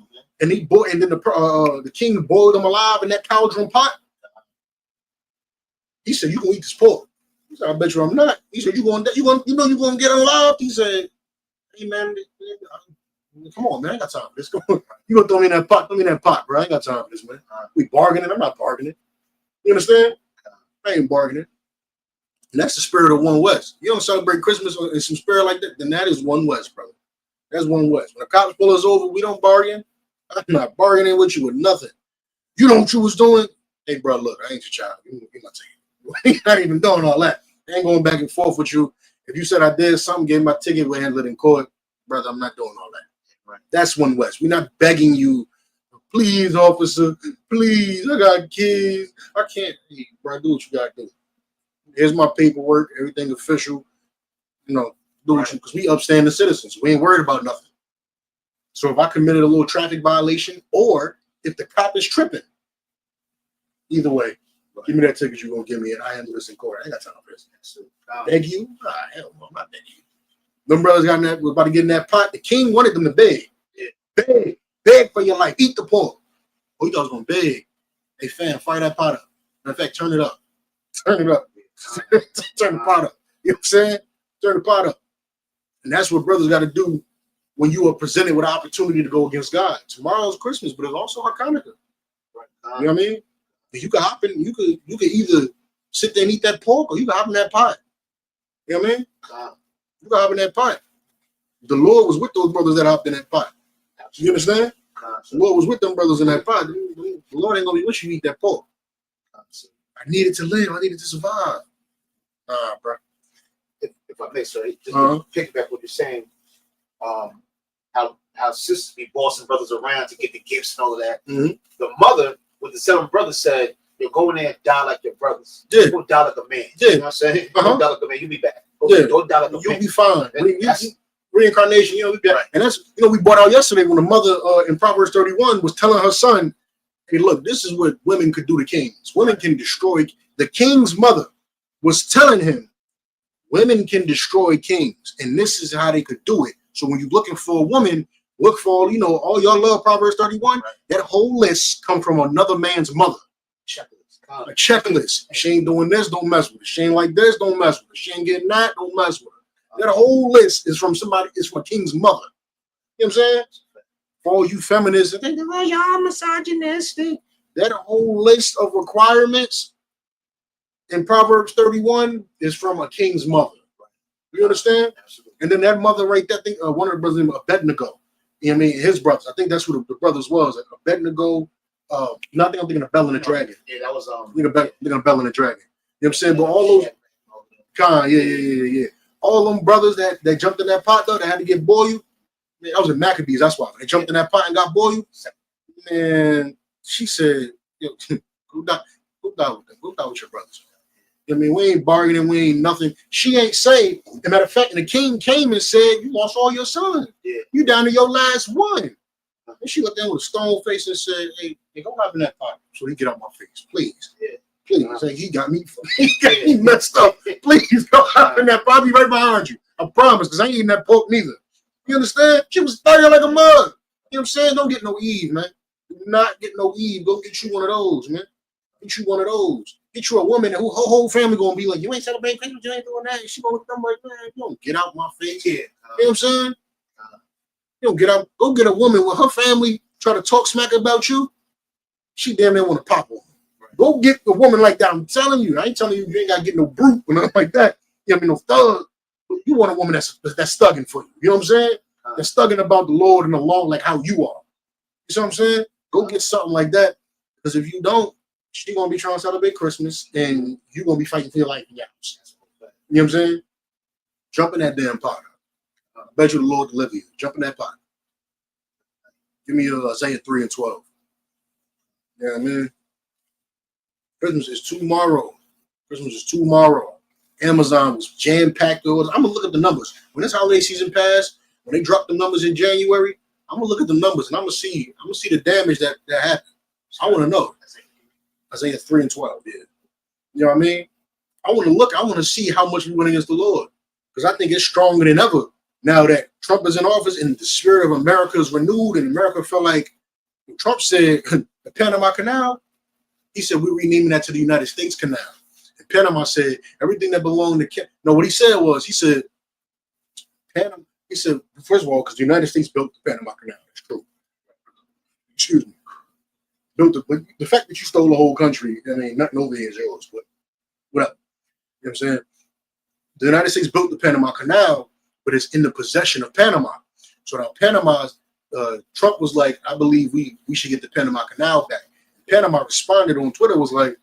and then the king boiled them alive in that cauldron pot. He said, "You gonna eat this pork?" He said, "I bet you I'm not." He said, "You gonna get alive?" He said, "Hey man, come on, man, I ain't got time for this. Come on. You gonna throw me in that pot? Throw me in that pot, bro. I ain't got time for this, man. We bargaining. I'm not bargaining. You understand? I ain't bargaining." And that's the spirit of One West. You don't celebrate Christmas in some spirit like that, then that is One West, brother. That's One West. When the cops pull us over, we don't bargain. I'm not bargaining with you with nothing. You know what you was doing? Hey, bro, look, I ain't your child. You're not taking. You're not even doing all that. I ain't going back and forth with you. If you said I did something, gave my ticket, we handle it in court, brother, I'm not doing all that. Right. That's One West. We're not begging you, please, officer, please, I got kids. I can't. Hey, bro, do what you got to do. Here's my paperwork, everything official. You know, do what you, because we upstanding citizens. We ain't worried about nothing. So if I committed a little traffic violation, or if the cop is tripping, either way, give me that ticket you're gonna give me, and I handle this in court. I ain't got time for this. Beg you? Hell no, I'm not begging you. Them brothers was about to get in that pot. The king wanted them to beg. Yeah. Beg for your life. Eat the pork. Oh, you thought I was gonna beg. Hey fam, fire that pot up. In fact, turn it up. Turn it up. Turn the pot up. You know what I'm saying? Turn the pot up. And that's what brothers got to do when you are presented with an opportunity to go against God. Tomorrow's Christmas, but it's also Hanukkah. You know what I mean? You can hop in, you could either sit there and eat that pork, or you can hop in that pot. You know what I mean? You can hop in that pot. The Lord was with those brothers that hopped in that pot. You understand? The Lord was with them brothers in that pot. The Lord ain't gonna be with you eat that pork. I needed to live. I needed to survive. Bro. If I may, sir, just pick back what you're saying. How sisters be bossing brothers around to get the gifts and all of that. The mother with the 7 brothers said, "You'll go in there and die like your brothers. Yeah. You'll die like a man." Yeah. You know what I'm saying? Don't die like a man. You'll be back. Don't die like a man. You'll be fine. Reincarnation, you know, and that's, you know, we brought out yesterday when the mother in Proverbs 31 was telling her son, "Hey, look, this is what women could do to kings. Women can destroy." The king's mother was telling him, women can destroy kings, and this is how they could do it. So when you're looking for a woman, look for, you know, all y'all love Proverbs 31. That whole list come from another man's mother. A checklist. She ain't doing this, don't mess with her. She ain't like this, don't mess with her. She ain't getting that, don't mess with her. That whole list is from somebody, it's from a king's mother. You know what I'm saying? For all you feminists that think, oh, y'all misogynistic. That whole list of requirements in Proverbs 31 is from a king's mother. You understand? And then that mother right there, I think one of the brothers named Abednego. You know what I mean? His brothers. I think that's who the brothers was. Like Abednego. Nothing. I'm thinking of Bell and the Dragon. Yeah, that was thinking of Bell and the Dragon. You know what I'm saying? But all those yeah. All them brothers that jumped in that pot though, that had to get boiled. Man, I was in Maccabees, that's why. They jumped in that pot and got boiled. Man, she said, yo, go down with them. Go down with your brothers. I mean, we ain't bargaining, we ain't nothing. She ain't saved. As a matter of fact, and the king came and said, you lost all your sons. Yeah. You down to your last one. And she looked down with a stone face and said, hey, go hop in that pot so he get out my face, please. Yeah. Please. I said, he got me messed up. Please go hop in that pot. I'll be right behind you. I promise, because I ain't eating that pork neither. You understand? She was thugging like a mug. You know what I'm saying? Don't get no Eve, man. Do not get no Eve. Go get you one of those, man. Get you one of those. Get you a woman who her whole family gonna be like, you ain't celebrating Christmas, you ain't doing that. And she gonna look at them like, man, you don't get out my face. Yeah. You know what I'm saying? You don't get out. Go get a woman when her family try to talk smack about you. She damn near want to pop on. Right. Go get a woman like that. I'm telling you. I ain't telling you ain't gotta get no brute or nothing like that. You know what I mean? No thug. But you want a woman that's thugging for you. You know what I'm saying? That's thugging about the Lord and the law like how you are. You see what I'm saying? Go get something like that. Because if you don't, she gonna be trying to celebrate Christmas, and you gonna be fighting for your life in your house. You know what I'm saying? Jump in that damn pot. I bet you the Lord deliver you. Jump in that pot. Give me Isaiah 3:12. Yeah, I mean, Christmas is tomorrow. Christmas is tomorrow. Amazon was jam-packed. I'm gonna look at the numbers when this holiday season passed. When they drop the numbers in January, I'm gonna look at the numbers and I'm gonna see the damage that happened. I want to know. Isaiah 3:12, yeah. You know what I mean? I want to see how much we went against the Lord. Because I think it's stronger than ever now that Trump is in office and the spirit of America is renewed, and America felt like Trump said the Panama Canal, he said we're renaming that to the United States Canal. And Panama said everything that belonged to what he said was, he said, first of all, because the United States built the Panama Canal. It's true. Excuse me. But the fact that you stole the whole country, I mean, nothing over here is yours, but whatever. You know what I'm saying? The United States built the Panama Canal, but it's in the possession of Panama. So now Trump was like, I believe we should get the Panama Canal back. Panama responded on Twitter, was like,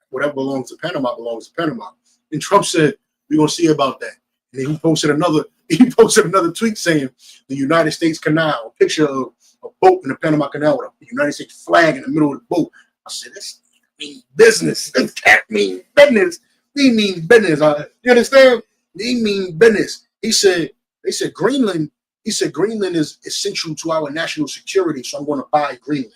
whatever belongs to Panama belongs to Panama. And Trump said, we're going to see about that. And then he posted another tweet saying the United States Canal, a picture of a boat in the Panama Canal with a United States flag in the middle of the boat. I said, this means business. This cat means business. He means business. You understand? He means business. They said Greenland. He said Greenland is essential to our national security, so I'm going to buy Greenland.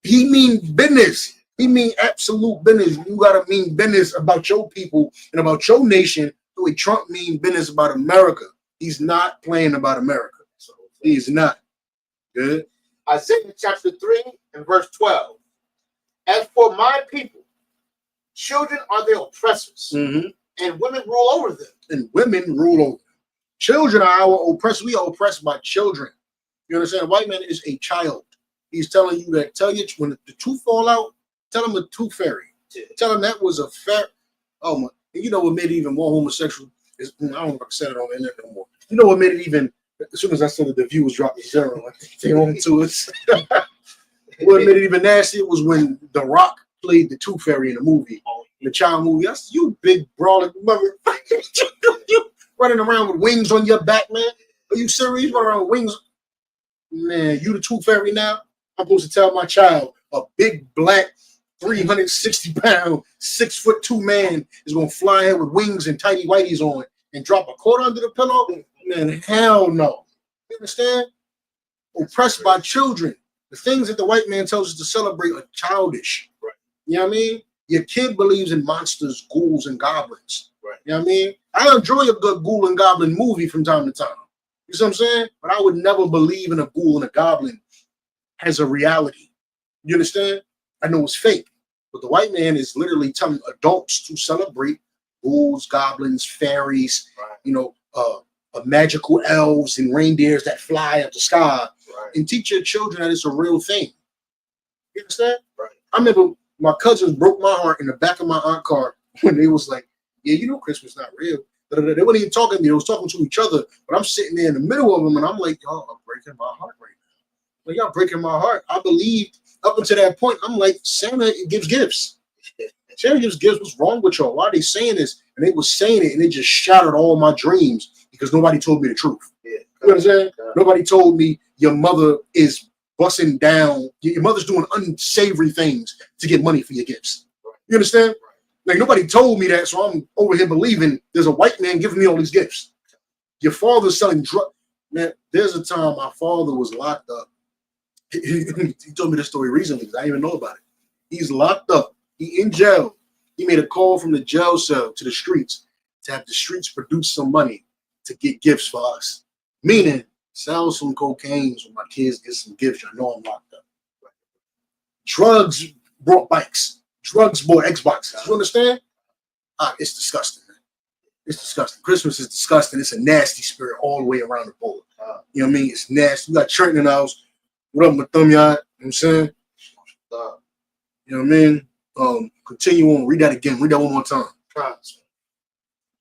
He means business. He means absolute business. You gotta mean business about your people and about your nation. The way Trump means business about America. He's not playing about America. He's not. Good. Isaiah chapter 3 and verse 12. As for my people, children are their oppressors, and women rule over them. And women rule over them. Children are our oppressors. We are oppressed by children. You understand? A white man is a child. He's telling you that, tell you when the tooth fall out, tell him a tooth fairy. Yeah. Tell him that was a fair. Oh my! You know what made it even more homosexual is I don't know if I said it on the internet no more. You know what made it even? As soon as I said that the views dropped to zero, they on to us. What made it even nastier was when The Rock played the Tooth Fairy in the movie, in the child movie. That's you, big brawler, mother. You running around with wings on your back, man. Are you serious? You running around with wings, man? You the Tooth Fairy now? I'm supposed to tell my child a big black 360-pound, 6'2" man is gonna fly in with wings and tidy whities on and drop a quarter under the pillow? Man, hell no. You understand? Oppressed by children. The things that the white man tells us to celebrate are childish. Right. You know what I mean? Your kid believes in monsters, ghouls, and goblins. Right. You know what I mean? I enjoy a good ghoul and goblin movie from time to time. You see what I'm saying? But I would never believe in a ghoul and a goblin as a reality. You understand? I know it's fake. But the white man is literally telling adults to celebrate ghouls, goblins, fairies, right. You know, magical elves and reindeers that fly up the sky, right. And teach your children that it's a real thing. You understand? Right. I remember my cousins broke my heart in the back of my aunt car when they was like, yeah, you know Christmas not real. They weren't even talking to me. They was talking to each other. But I'm sitting there in the middle of them, and I'm like, y'all are breaking my heart right now. Like, y'all breaking my heart. I believed up until that point, I'm like, Santa gives gifts. Santa gives gifts. What's wrong with y'all? Why are they saying this? And they was saying it, and it just shattered all my dreams because nobody told me the truth. Yeah. You know what I'm saying? Nobody told me your mother is busting down. Your mother's doing unsavory things to get money for your gifts. You understand? Like, nobody told me that, so I'm over here believing there's a white man giving me all these gifts. Your father's selling drugs. Man, there's a time my father was locked up. He told me this story recently because I didn't even know about it. He's locked up. He in jail. He made a call from the jail cell to the streets to have the streets produce some money to get gifts for us. Meaning, sell some cocaine so my kids get some gifts. I know I'm locked up. Drugs brought bikes. Drugs bought Xboxes. You understand? It's disgusting, man. It's disgusting. Christmas is disgusting. It's a nasty spirit all the way around the board. You know what I mean? It's nasty. You got Trent in the house. What up, my thumb, y'all? You know what I'm saying? You know what I mean? Continue on. Read that again. Read that one more time.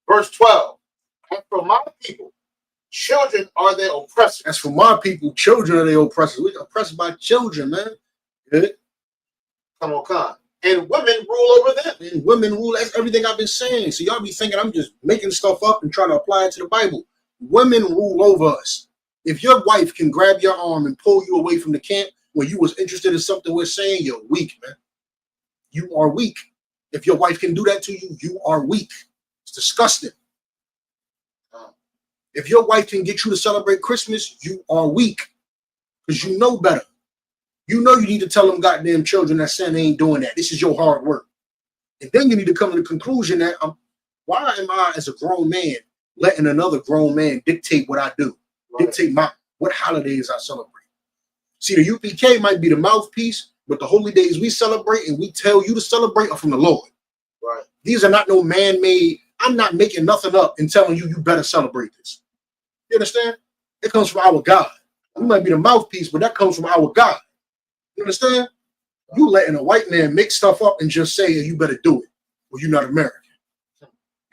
Verse 12. And for my people, children are their oppressors. As for my people, children are their oppressors. We're oppressed by children, man. Good. Come on. And women rule over them. And women rule. That's everything I've been saying. So y'all be thinking I'm just making stuff up and trying to apply it to the Bible. Women rule over us. If your wife can grab your arm and pull you away from the camp when you was interested in something we're saying, you're weak, man. You are weak. If your wife can do that to you, you are weak. It's disgusting. If your wife can get you to celebrate Christmas, you are weak because you know better. You know you need to tell them goddamn children that Santa ain't doing that. This is your hard work. And then you need to come to the conclusion that why am I, as a grown man, letting another grown man dictate what I do? Right. Dictate what holidays I celebrate. See, the UPK might be the mouthpiece, but the holy days we celebrate and we tell you to celebrate are from the Lord. Right. These are not no man-made. I'm not making nothing up and telling you better celebrate this. You understand? It comes from our God. We might be the mouthpiece, but that comes from our God. You understand? You letting a white man make stuff up and just say, you better do it, or you're not American.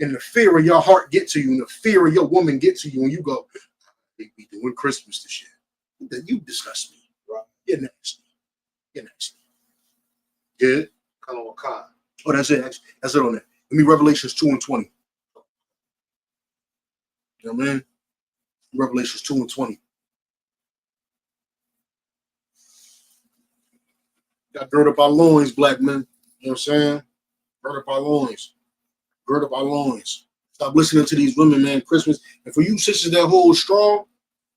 And the fear of your heart get to you, and the fear of your woman get to you, and you go, they be doing Christmas this year. You disgust me. Right? You're nasty. You're nasty. Good? Come on, Khan. Oh, that's it. That's it on that. Let me Revelations 2 and 20. You know what I mean? Revelations 2 and 20. Got gird up our loins, black men. You know what I'm saying? Gird up our loins. Gird up our loins. Stop listening to these women, man. Christmas. And for you sisters that hold strong,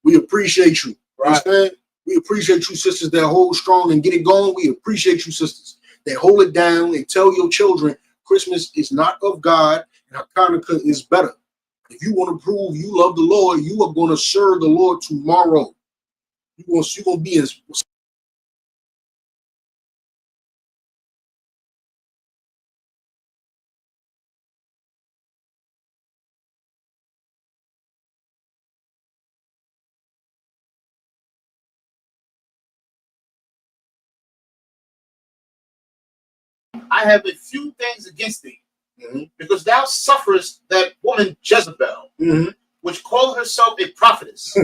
we appreciate you. Right? Understand? We appreciate you sisters that hold strong and get it going. We appreciate you sisters that hold it down and tell your children Christmas is not of God and Hanukkah is better. If you want to prove you love the Lord, you are going to serve the Lord tomorrow. You're going to be as I have a few things against thee, because thou sufferest that woman Jezebel, which called herself a prophetess,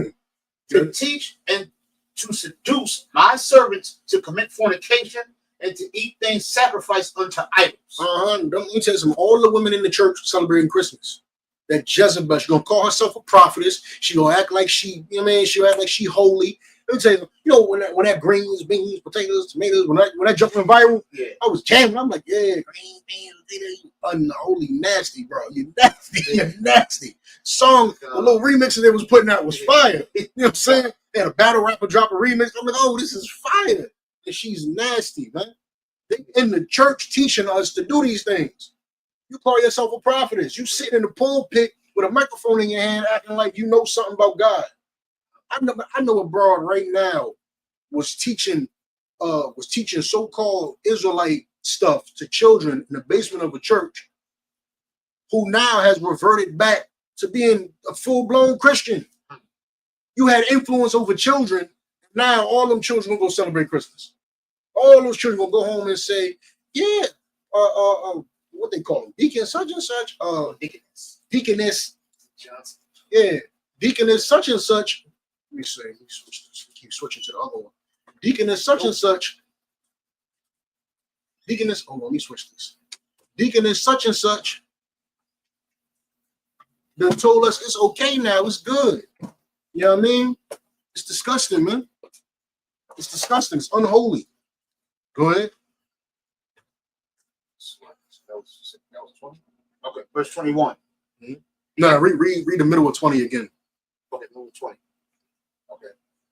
to teach and to seduce my servants to commit fornication and to eat things sacrificed unto idols. Let me tell you something. All the women in the church celebrating Christmas. That Jezebel, she's gonna call herself a prophetess. She gonna act like she, you know what I mean? She'll act like she holy. Let me tell you, you know, when that greens, beans, potatoes, tomatoes, when that jump went viral, I was jamming. I'm like, yeah, green beans, potatoes, unholy, nasty, bro. You nasty, you're nasty. Song, the little remixes they was putting out was fire. You know what I'm saying? They had a battle rapper drop a remix. I'm like, oh, this is fire. And she's nasty, man. They in the church teaching us to do these things. You call yourself a prophetess. You sitting in the pulpit with a microphone in your hand, acting like you know something about God. I know a broad right now was teaching so-called Israelite stuff to children in the basement of a church, who now has reverted back to being a full-blown Christian. You had influence over children. Now all them children gonna go celebrate Christmas. All those children gonna go home and say, yeah, what they call them, deacon such and such, deaconess Johnson. Yeah, deaconess such and such. Let me switch this. Keep switching to the other one. Deaconess such and such. Deaconess. Hold on, let me switch this. Deaconess such and such. They told us it's okay now. It's good. You know what I mean? It's disgusting, man. It's disgusting. It's unholy. Go ahead. That was 20. Okay, verse 21. No, read the middle of 20 again. Okay, middle of 20. Okay.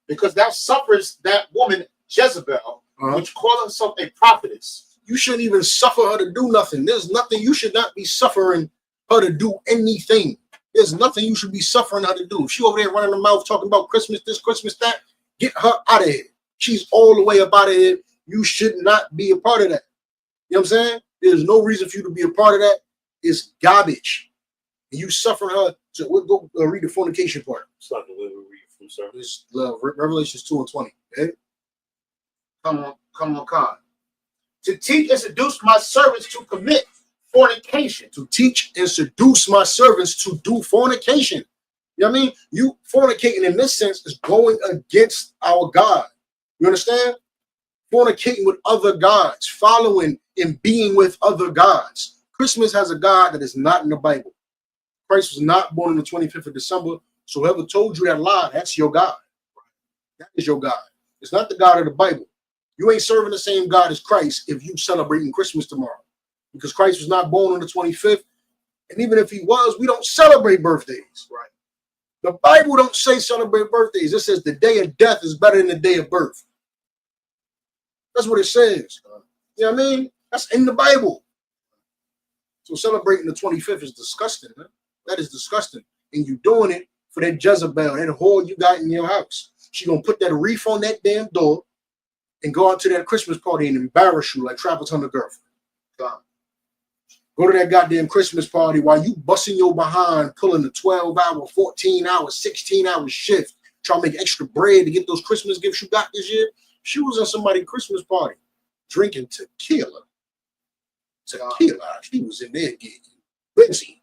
Because thou sufferest that woman Jezebel, which called herself a prophetess. You shouldn't even suffer her to do nothing. There's nothing you should not be suffering her to do anything. There's nothing you should be suffering her to do. If she over there running her mouth talking about Christmas this, Christmas that, get her out of here. She's all the way up out of here. You should not be a part of that. You know what I'm saying? There's no reason for you to be a part of that. It's garbage. And you suffering her. So we'll go read the fornication part. It's not the way we read from service. Revelations 2 and 20. Okay? Come on, God. To teach and seduce my servants to commit fornication. To teach and seduce my servants to do fornication. You know what I mean? You fornicating in this sense is going against our God. You understand? Fornicating with other gods, following and being with other gods. Christmas has a God that is not in the Bible. Christ was not born on the 25th of December. So whoever told you that lie, that's your God. That is your God. It's not the God of the Bible. You ain't serving the same God as Christ if you celebrating Christmas tomorrow. Because Christ was not born on the 25th. And even if he was, we don't celebrate birthdays. Right. The Bible don't say celebrate birthdays. It says the day of death is better than the day of birth. That's what it says. You know what I mean? That's in the Bible. So celebrating the 25th is disgusting, man. That is disgusting. And you doing it for that Jezebel, that whore you got in your house. She gonna put that reef on that damn door and go out to that Christmas party and embarrass you like Travis Hunter girlfriend. Go to that goddamn Christmas party while you busting your behind, pulling a 12-hour, 14-hour, 16-hour shift, trying to make extra bread to get those Christmas gifts you got this year. She was at somebody's Christmas party drinking tequila. She was in there getting busy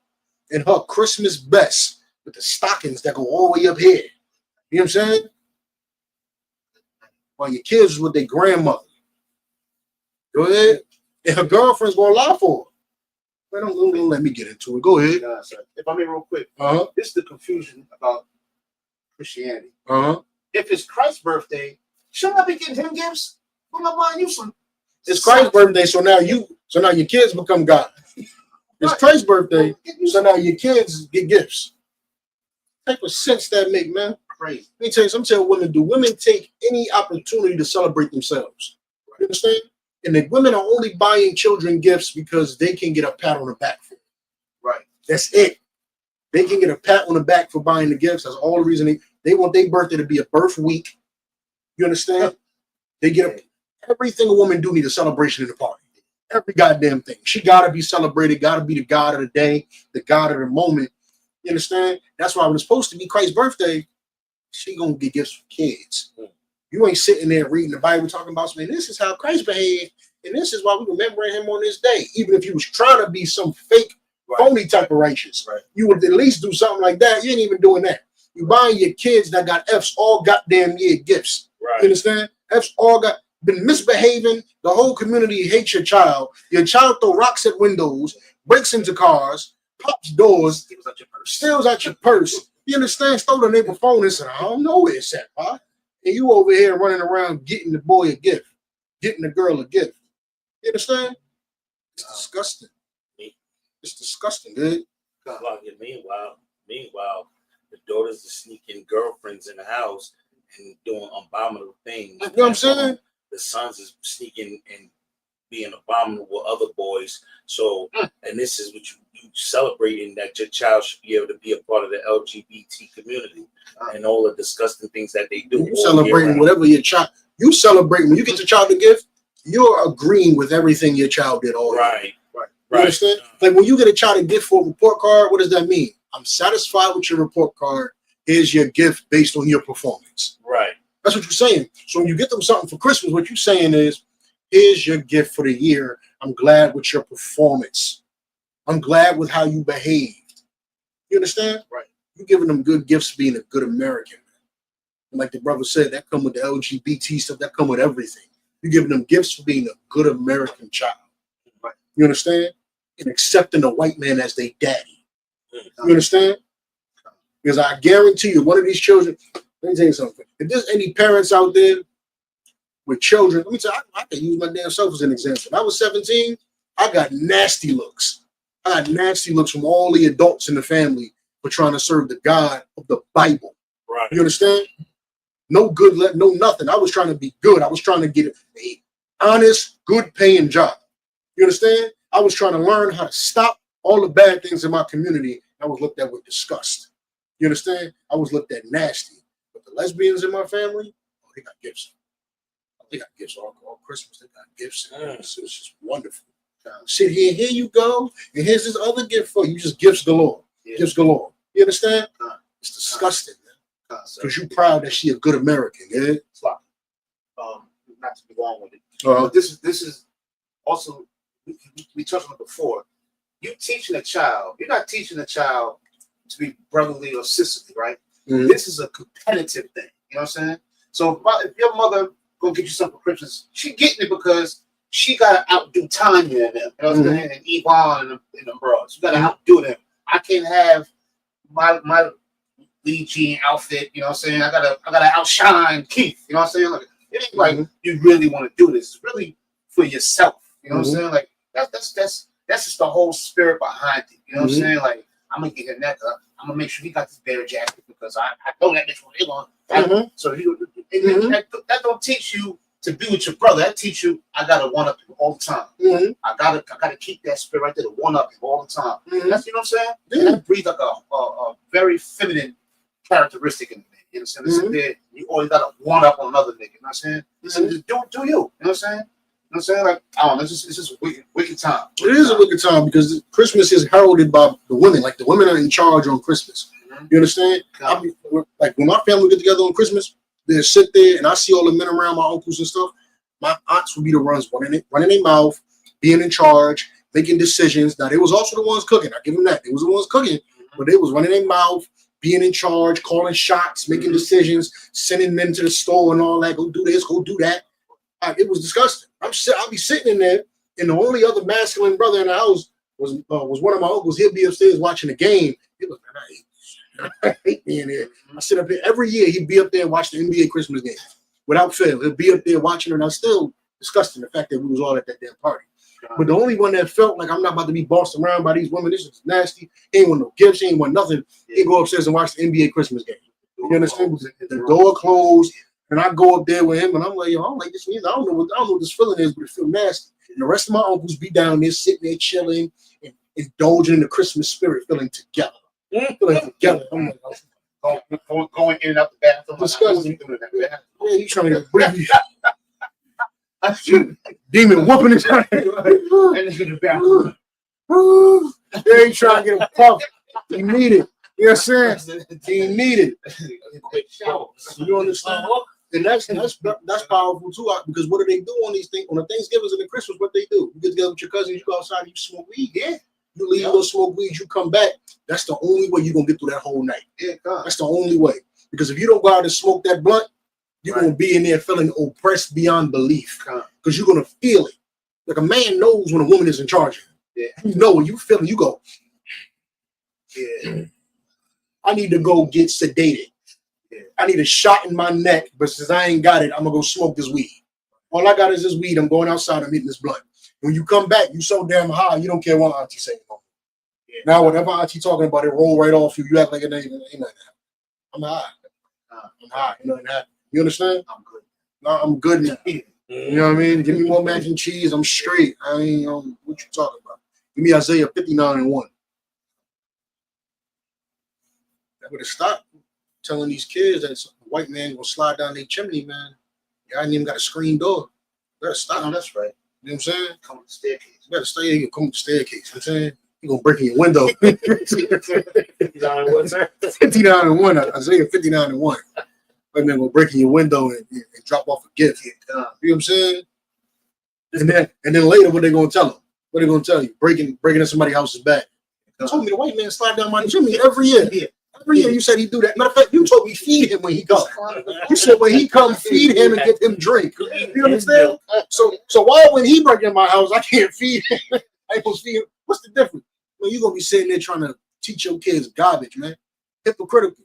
in her Christmas best with the stockings that go all the way up here. You know what I'm saying? While your kids was with their grandmother. Go ahead. And her girlfriend's gonna lie for her. Man, don't let me get into it. Go ahead. If I may real quick, this is the confusion about Christianity. If it's Christ's birthday, shouldn't I be getting him gifts? What am I buying you some? It's Christ's birthday, so now your kids become God. It's Christ's birthday, so now your kids get gifts. What type of sense that make, man? Crazy. Let me tell you something. What women do. Women take any opportunity to celebrate themselves. You understand? And the women are only buying children gifts because they can get a pat on the back for it. Right. That's it. They can get a pat on the back for buying the gifts. That's all the reason they want their birthday to be a birth week. You understand? They get everything a woman do need a celebration in the party. Every goddamn thing. She gotta be celebrated, gotta be the God of the day, the God of the moment. You understand? That's why when it's supposed to be Christ's birthday, she gonna get gifts for kids. You ain't sitting there reading the Bible talking about, man, this is how Christ behaved. And this is why we remembering him on this day. Even if you was trying to be some fake, phony type of righteous, you would at least do something like that. You ain't even doing that. You buying your kids that got F's all goddamn year gifts. Right. You understand? F's all got been misbehaving. The whole community hates your child. Your child throw rocks at windows, breaks into cars, pops doors, steals out your purse. You understand? Stole the neighbor phone and said, I don't know where it's at, huh? And you over here running around getting the boy a gift, getting the girl a gift. You understand? It's disgusting. It's disgusting, dude. Meanwhile, the daughters are sneaking girlfriends in the house and doing abominable things. You know what I'm saying? The sons is sneaking and being abominable with other boys. So, and this is what you celebrating, that your child should be able to be a part of the LGBT community and all the disgusting things that they do. You celebrating whatever your child. You celebrating when you get your child a gift. You're agreeing with everything your child did all right. You understand? Like when you get a child a gift for a report card, what does that mean? I'm satisfied with your report card. Here's your gift based on your performance. Right. That's what you're saying. So when you get them something for Christmas, what you're saying is, here's your gift for the year. I'm glad with your performance. I'm glad with how you behaved. You understand? Right. You're giving them good gifts for being a good American. And like the brother said, that come with the LGBT stuff. That come with everything. You're giving them gifts for being a good American child. Right. You understand? And accepting the white man as their daddy. You understand? Because I guarantee you, one of these children, let me tell you something. If there's any parents out there with children, let me tell you, I can use my damn self as an example. When I was 17, I got nasty looks. I got nasty looks from all the adults in the family for trying to serve the God of the Bible. Right. You understand? No good, no nothing. I was trying to be good. I was trying to get an honest, good paying job. You understand? I was trying to learn how to stop all the bad things in my community. I was looked at with disgust. You understand? I was looked at nasty. But the lesbians in my family, oh, they got gifts. They got gifts all Christmas. They got gifts. It's just wonderful. Sit here, here you go. And here's this other gift for you. Just gifts galore. Yeah. Gifts galore. You understand? It's disgusting, man. Because you're proud that she a good American, yeah? Not to be long with it. This is also, we touched on it before. You teaching a child, you're not teaching a child to be brotherly or sisterly, right? Mm-hmm. This is a competitive thing. You know what I'm saying? So if your mother gonna get you something for Christmas, she getting it because she gotta outdo Tanya and them, you know what I'm saying? And Yvonne and them bros. You gotta outdo them. I can't have my Lee Jean outfit, you know what I'm saying? I gotta outshine Keith, you know what I'm saying? Like, it ain't like you really want to do this. It's really for yourself. You know what I'm saying? Like that's just the whole spirit behind it. You know what I'm saying? Like, I'm gonna get him that. I'm gonna make sure he got this bear jacket because I know that bitch will hit on. So that don't teach you to be with your brother. That teach you I gotta one up him all the time. I gotta keep that spirit right there to one up him all the time. That's, you know what I'm saying? And that breeds like a very feminine characteristic in the man. You know what I'm saying? You always gotta one up on another nigga. You know what I'm saying? Listen, just do you. You know what I'm saying? You know what I'm saying? Like, I don't know, it's just a wicked time. It is a wicked time because Christmas is heralded by the women. Like, the women are in charge on Christmas. You understand? Like, when my family get together on Christmas, they sit there and I see all the men around, my uncles and stuff. My aunts would be the ones running their mouth, being in charge, making decisions. Now, they was also the ones cooking. I give them that. They was the ones cooking, but they was running their mouth, being in charge, calling shots, making decisions, sending men to the store and all that. Go do this, go do that. It was disgusting. I'll be sitting in there, and the only other masculine brother in the house was one of my uncles. He'll be upstairs watching the game. He was like, I hate being there. I sit up here every year. He'd be up there and watch the NBA Christmas game without fail. He'll be up there watching it. And I'm still disgusting the fact that we was all at that damn party. But the only one that felt like I'm not about to be bossed around by these women, this is nasty. He ain't want no gifts. He ain't want nothing. He'd go upstairs and watch the NBA Christmas game. You understand? The door closed. And I go up there with him, and I'm like, yo, I don't like this music. I don't know what this feeling is, but it feels nasty. And the rest of my uncles be down there, sitting there, chilling, and indulging in the Christmas spirit, feeling together. I'm like, going in and out the bathroom. Disgusting. Yeah, you trying to breathe. Demon whooping his hand. And in the bathroom. They ain't trying to get a puff. He need it. You know what I'm saying? He need it. You understand? And that's powerful too, because what do they do on these things? On the Thanksgivings and the Christmas, what they do? You get together with your cousins, you go outside, and you smoke weed. Yeah. You leave, you go smoke weed, you come back. That's the only way you're gonna get through that whole night. Yeah, that's the only way. Because if you don't go out and smoke that blunt, you're gonna be in there feeling oppressed beyond belief. Because you're gonna feel it. Like a man knows when a woman is in charge of him. Yeah. You know when you feel it, you go, yeah. I need to go get sedated. Yeah. I need a shot in my neck, but since I ain't got it, I'm gonna go smoke this weed. All I got is this weed. I'm going outside. I'm hitting this blunt. When you come back, you so damn high, you don't care what auntie saying. Yeah. Now, whatever auntie talking about, it roll right off you. You act like it ain't nothing happening. I'm high. I'm high. You know that. You understand? I'm good. No, I'm good now. You know what I mean? Give me more mac and cheese. I'm straight. I ain't what you talking about? Give me Isaiah 59:1. That would have stopped telling these kids that a white man gonna slide down their chimney, man. Y'all ain't even got a screen door. You better stop. No, that's right. You know what I'm saying? Come up the staircase. You better stay here. Come up the staircase. You know what I'm saying? You're gonna break in your window. 59:1, Isaiah 59:1. White man gonna break in your window and drop off a gift. You know what I'm saying? And then later, what they gonna tell them? What they gonna tell you? Breaking in somebody's house is bad. You told me the white man slide down my chimney every year. Every year you said he do that. Matter of fact, you told me feed him when he come. You said when he come, feed him and get him drink. You understand? So why when he break in my house, I can't feed him? I ain't supposed to feed him. What's the difference? Well, you're gonna be sitting there trying to teach your kids garbage, man. Hypocritical.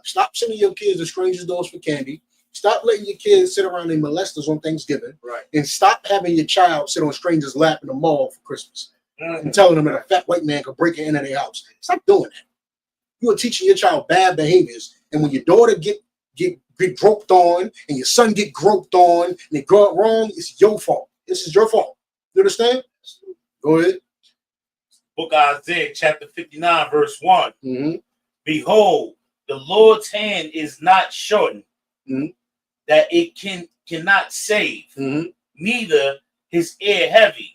Stop sending your kids to strangers' doors for candy. Stop letting your kids sit around in molesters on Thanksgiving. Right. And stop having your child sit on strangers' lap in the mall for Christmas. And telling them that a fat white man could break into their house. Stop doing that. You are teaching your child bad behaviors, and when your daughter get groped on, and your son get groped on, and they go out wrong, it's your fault. This is your fault. You understand? Go ahead. Book of Isaiah, chapter 59, verse 1. Mm-hmm. Behold, the Lord's hand is not shortened, that it cannot save, neither his ear heavy,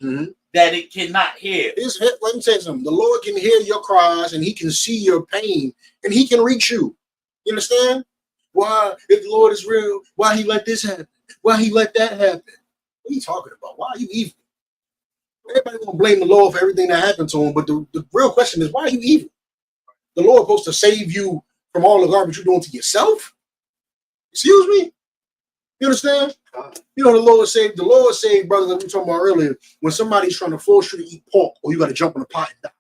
that it cannot hear. Let me tell you something. The Lord can hear your cries, and he can see your pain, and he can reach you. You understand? Why, if the Lord is real, why he let this happen? Why he let that happen? What are you talking about? Why are you evil? Everybody gonna blame the Lord for everything that happened to him, but the real question is, why are you evil? The Lord is supposed to save you from all the garbage you're doing to yourself? Excuse me? You understand? You know, the Lord saved, brother, that we were talking about earlier, when somebody's trying to force you to eat pork, or you got to jump in the pot and die.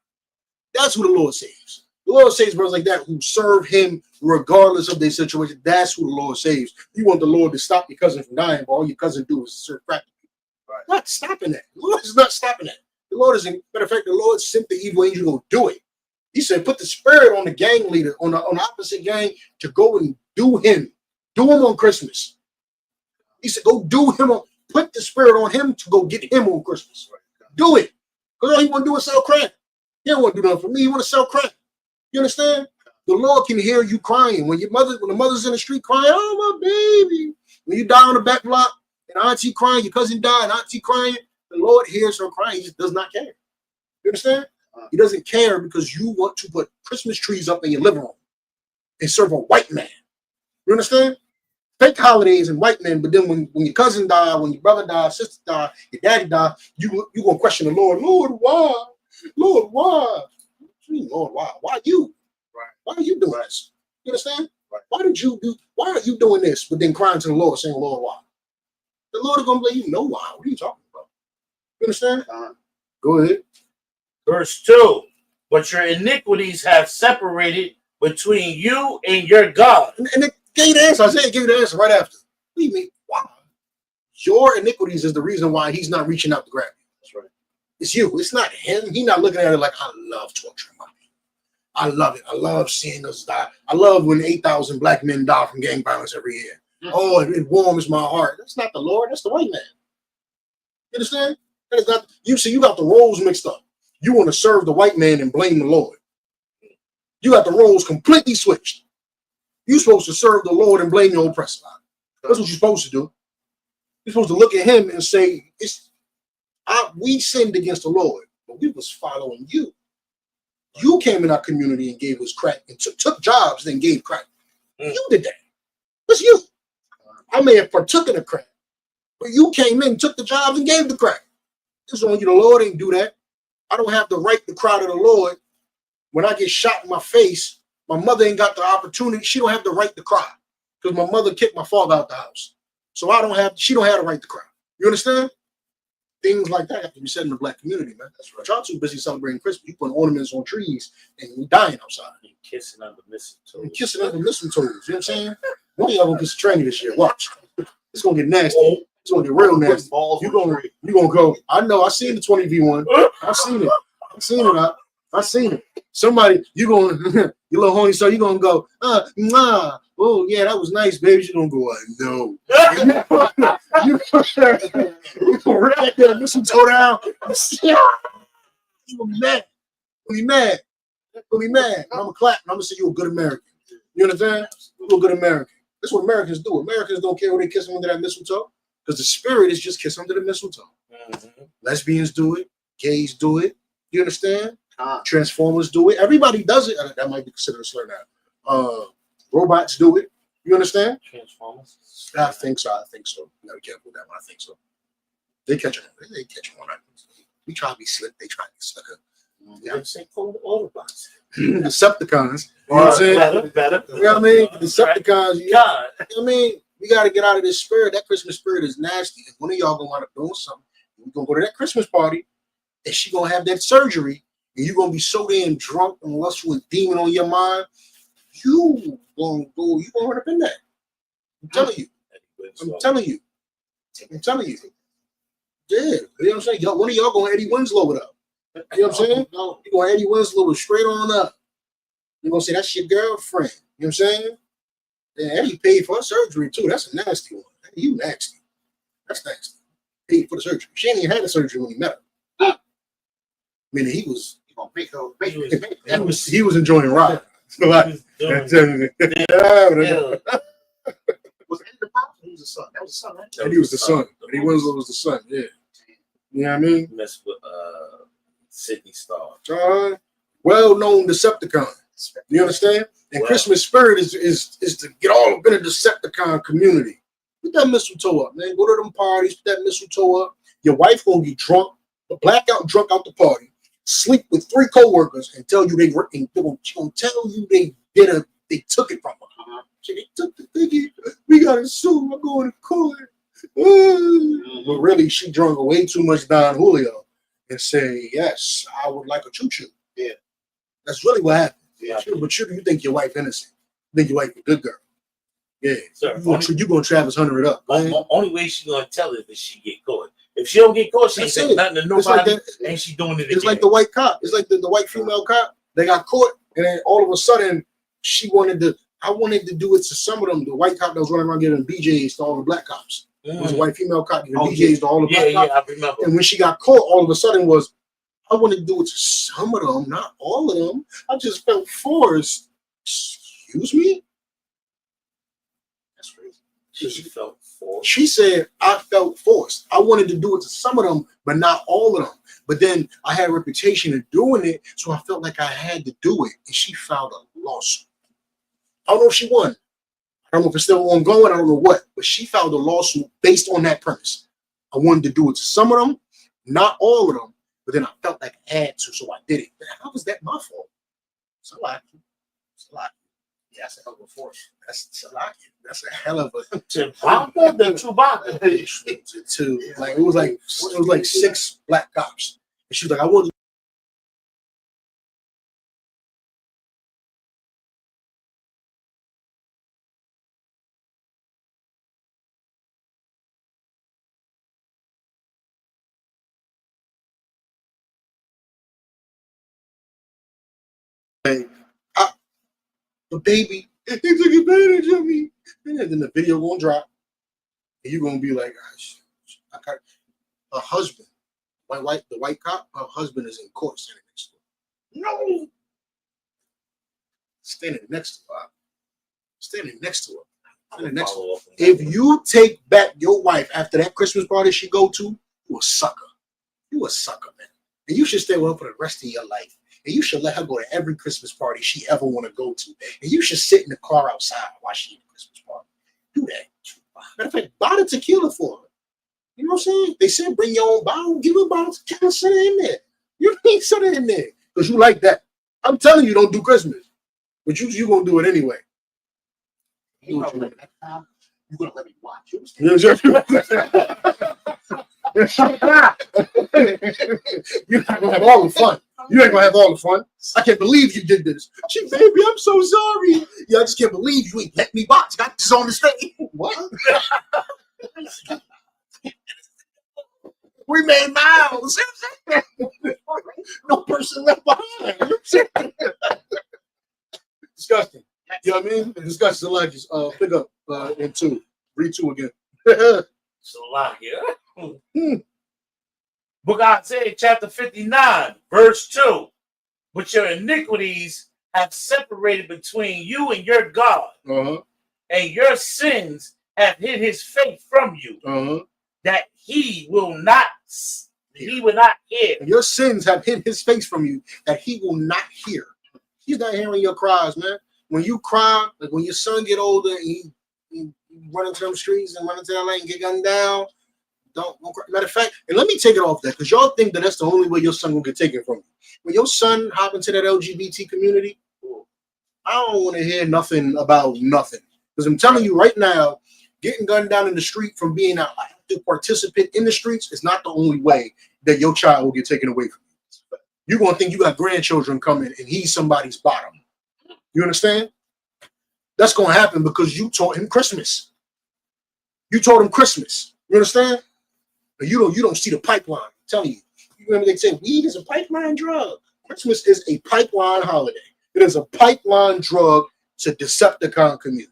That's who the Lord saves. The Lord saves brothers like that who serve him regardless of their situation. That's who the Lord saves. You want the Lord to stop your cousin from dying, but all your cousin do is serve crack. Right. Not stopping that. The Lord is not stopping that. The Lord isn't. Matter of fact, the Lord sent the evil angel to go do it. He said, put the spirit on the gang leader, on the opposite gang, to go and do him. Do him on Christmas. He said, go do him on, put the spirit on him to go get him on Christmas. Do it. Because all he want to do is sell crack. He don't want to do nothing for me. He want to sell crack. You understand? The Lord can hear you crying. When the mother's in the street crying, oh, my baby. When you die on the back block, and auntie crying, your cousin died, and auntie crying, the Lord hears her crying. He just does not care. You understand? He doesn't care because you want to put Christmas trees up in your living room and serve a white man. You understand? Fake holidays and white men, but then when your cousin died, when your brother died, sister died, your daddy died, you gonna question the Lord. Lord, why? Lord, why? Lord, why? Why you? Right. Why are you doing this? You understand? Right. Why are you doing this? But then crying to the Lord, saying, Lord, why? The Lord is gonna let you know why. What are you talking about? You understand? Go ahead. Verse 2. But your iniquities have separated between you and your God. And it gave the answer. Isaiah gave the answer right after. What do you mean? Why? Your iniquities is the reason why he's not reaching out to grab you. That's right. It's you. It's not him. He's not looking at it like, I love torturing my people. I love it. I love seeing us die. I love when 8,000 black men die from gang violence every year. Oh, it warms my heart. That's not the Lord. That's the white man. You understand? That is not. You see, you got the roles mixed up. You want to serve the white man and blame the Lord. You got the roles completely switched. You're supposed to serve the Lord and blame your oppressor. That's what you're supposed to do. You're supposed to look at him and say, we sinned against the Lord, but we was following you. You came in our community and gave us crack and took jobs, then gave crack. You did that. That's you. I may have partook in the crack, but you came in, took the jobs, and gave the crack. It's on you. The Lord ain't do that. I don't have the right to cry to the Lord when I get shot in my face. My mother ain't got the opportunity. She don't have the right to cry because my mother kicked my father out the house. So she don't have the right to cry. You understand? Things like that have to be said in the black community, man. That's right. Y'all too busy celebrating Christmas. You putting ornaments on trees and we dying outside. And kissing under mistletoe. And kissing under mistletoes. You know what I'm saying? One of y'all gonna get tranny this year. Watch. It's gonna get nasty. It's gonna get real nasty. You gonna go. I know. I seen the 20v1. I seen it. I seen it. Somebody, you gonna you little homie, so you gonna go, nah. Oh yeah, that was nice, baby. You gonna go, no. You gonna rip that mistletoe down. You gonna be mad. Gonna be mad. I'm gonna clap. I'm gonna say you a good American. You understand? You a good American. That's what Americans do. Americans don't care who they kiss under that mistletoe because the spirit is just kiss under the mistletoe. Mm-hmm. Lesbians do it. Gays do it. You understand? Transformers do it. Everybody does it. That might be considered a slur now. Robots do it. You understand? Transformers. I think so. You gotta be careful with that one. I think so. They catch them. They catch them on that. We try to be slick. They try to be slicker. Yeah, say call the Autobots. Decepticons. You know what I'm saying? Better. You know what I mean? Decepticons. You know God. what I mean? We got to get out of this spirit. That Christmas spirit is nasty. If one of y'all gonna wind up doing something, we're gonna go to that Christmas party, and she gonna have that surgery, and you're gonna be so damn drunk and lustful and demon on your mind, you gonna run up in that. I'm telling you. Yeah, you know what I'm saying? One of y'all gonna Eddie Winslow it up. You know what I'm saying? No, you're gonna Eddie Winslow it straight on up. You're gonna say that's your girlfriend. You know what I'm saying? Yeah, Eddie paid for her surgery too. That's a nasty one. You nasty. That's nasty. Paid for the surgery. She ain't even had the surgery when he met her. I mean, he was enjoying ride. Was Eddie the father? He was the son. That was the son, right? Eddie was the son. Eddie Winslow was the son. Yeah. You know what I mean? Mess with Sydney Star. Well-known Decepticon. You understand? And Christmas spirit is to get all up in the Decepticon community. Put that mistletoe up, man. Go to them parties, put that mistletoe up. Your wife gonna get drunk, blackout drunk out the party, sleep with 3 co-workers and tell you they working. They're gonna tell you they took it from her. They took the thingy. We gotta sue. I'm going to court. But really, she drunk way too much Don Julio and say, yes, I would like a choo-choo. Yeah. That's really what happened. Yeah. But you think your wife innocent. You think your wife a good girl. Yeah. Sir, you gonna Travis Hunter it up. Only way she gonna tell it is she get caught. If she don't get caught, she ain't saying nothing to nobody, and she doing it again. It's like the white cop. It's like the white female cop. They got caught, and then all of a sudden, I wanted to do it to some of them. The white cop that was running around giving BJs to all the black cops. It was a white female cop giving BJs to all the black cops. I remember. And when she got caught, all of a sudden I wanted to do it to some of them, not all of them. I just felt forced. Excuse me? That's crazy. She felt forced. She said, I felt forced. I wanted to do it to some of them, but not all of them. But then I had a reputation of doing it, so I felt like I had to do it. And she filed a lawsuit. I don't know if she won. I don't know if it's still ongoing. I don't know what. But she filed a lawsuit based on that premise. I wanted to do it to some of them, not all of them. But then I felt like I had to, so I did it. How was that my fault? It's a lot. Yeah, that's a hell of a force. That's a lot. That's a hell of a Chewbacca. Like it was like 6 black cops. And she was like, I want. The baby, they took advantage of me. And then the video gonna drop. And you're gonna be like, gosh, I got her husband, the white cop, her husband is in court standing next to her. No. Standing next to her. If you take back your wife after that Christmas party she go to, you a sucker. You a sucker, man. And you should stay with her for the rest of your life. And you should let her go to every Christmas party she ever want to go to. And you should sit in the car outside while she at the Christmas party. Do that. Matter of fact, buy the tequila for her. You know what I'm saying? They said bring your own bottle, give her a bottle of tequila, set it in there. You need set it in there because you like that. I'm telling you, don't do Christmas, but you gonna do it anyway. You're gonna let me watch you. You're not gonna have all the fun. You ain't gonna have all the fun. I can't believe you did this. She, baby, I'm so sorry. Yeah, I just can't believe you ain't let me watch. Got this on the stage. What? We made miles. No person left behind. Disgusting. You know what I mean? Disgusting lunches. Pick up in 2. Read 2 again. It's a lot here. Book of Isaiah, chapter 59, verse 2. But your iniquities have separated between you and your God, and your sins have hid his face from you, that he will not hear. And your sins have hid his face from you, that he will not hear. He's not hearing your cries, man. When you cry, like when your son get older and he run into them streets and run into LA and get gunned down, don't cry. Matter of fact, and let me take it off that, because y'all think that that's the only way your son will get taken from you. When your son hop into that LGBT community, I don't want to hear nothing about nothing. Because I'm telling you right now, getting gunned down in the street from being an active participant in the streets is not the only way that your child will get taken away from you. You're going to think you got grandchildren coming and he's somebody's bottom. You understand? That's going to happen because you taught him Christmas. You taught him Christmas. You understand? But you don't see the pipeline. I'm telling you. You remember they say weed is a pipeline drug. Christmas is a pipeline holiday. It is a pipeline drug to Decepticon community.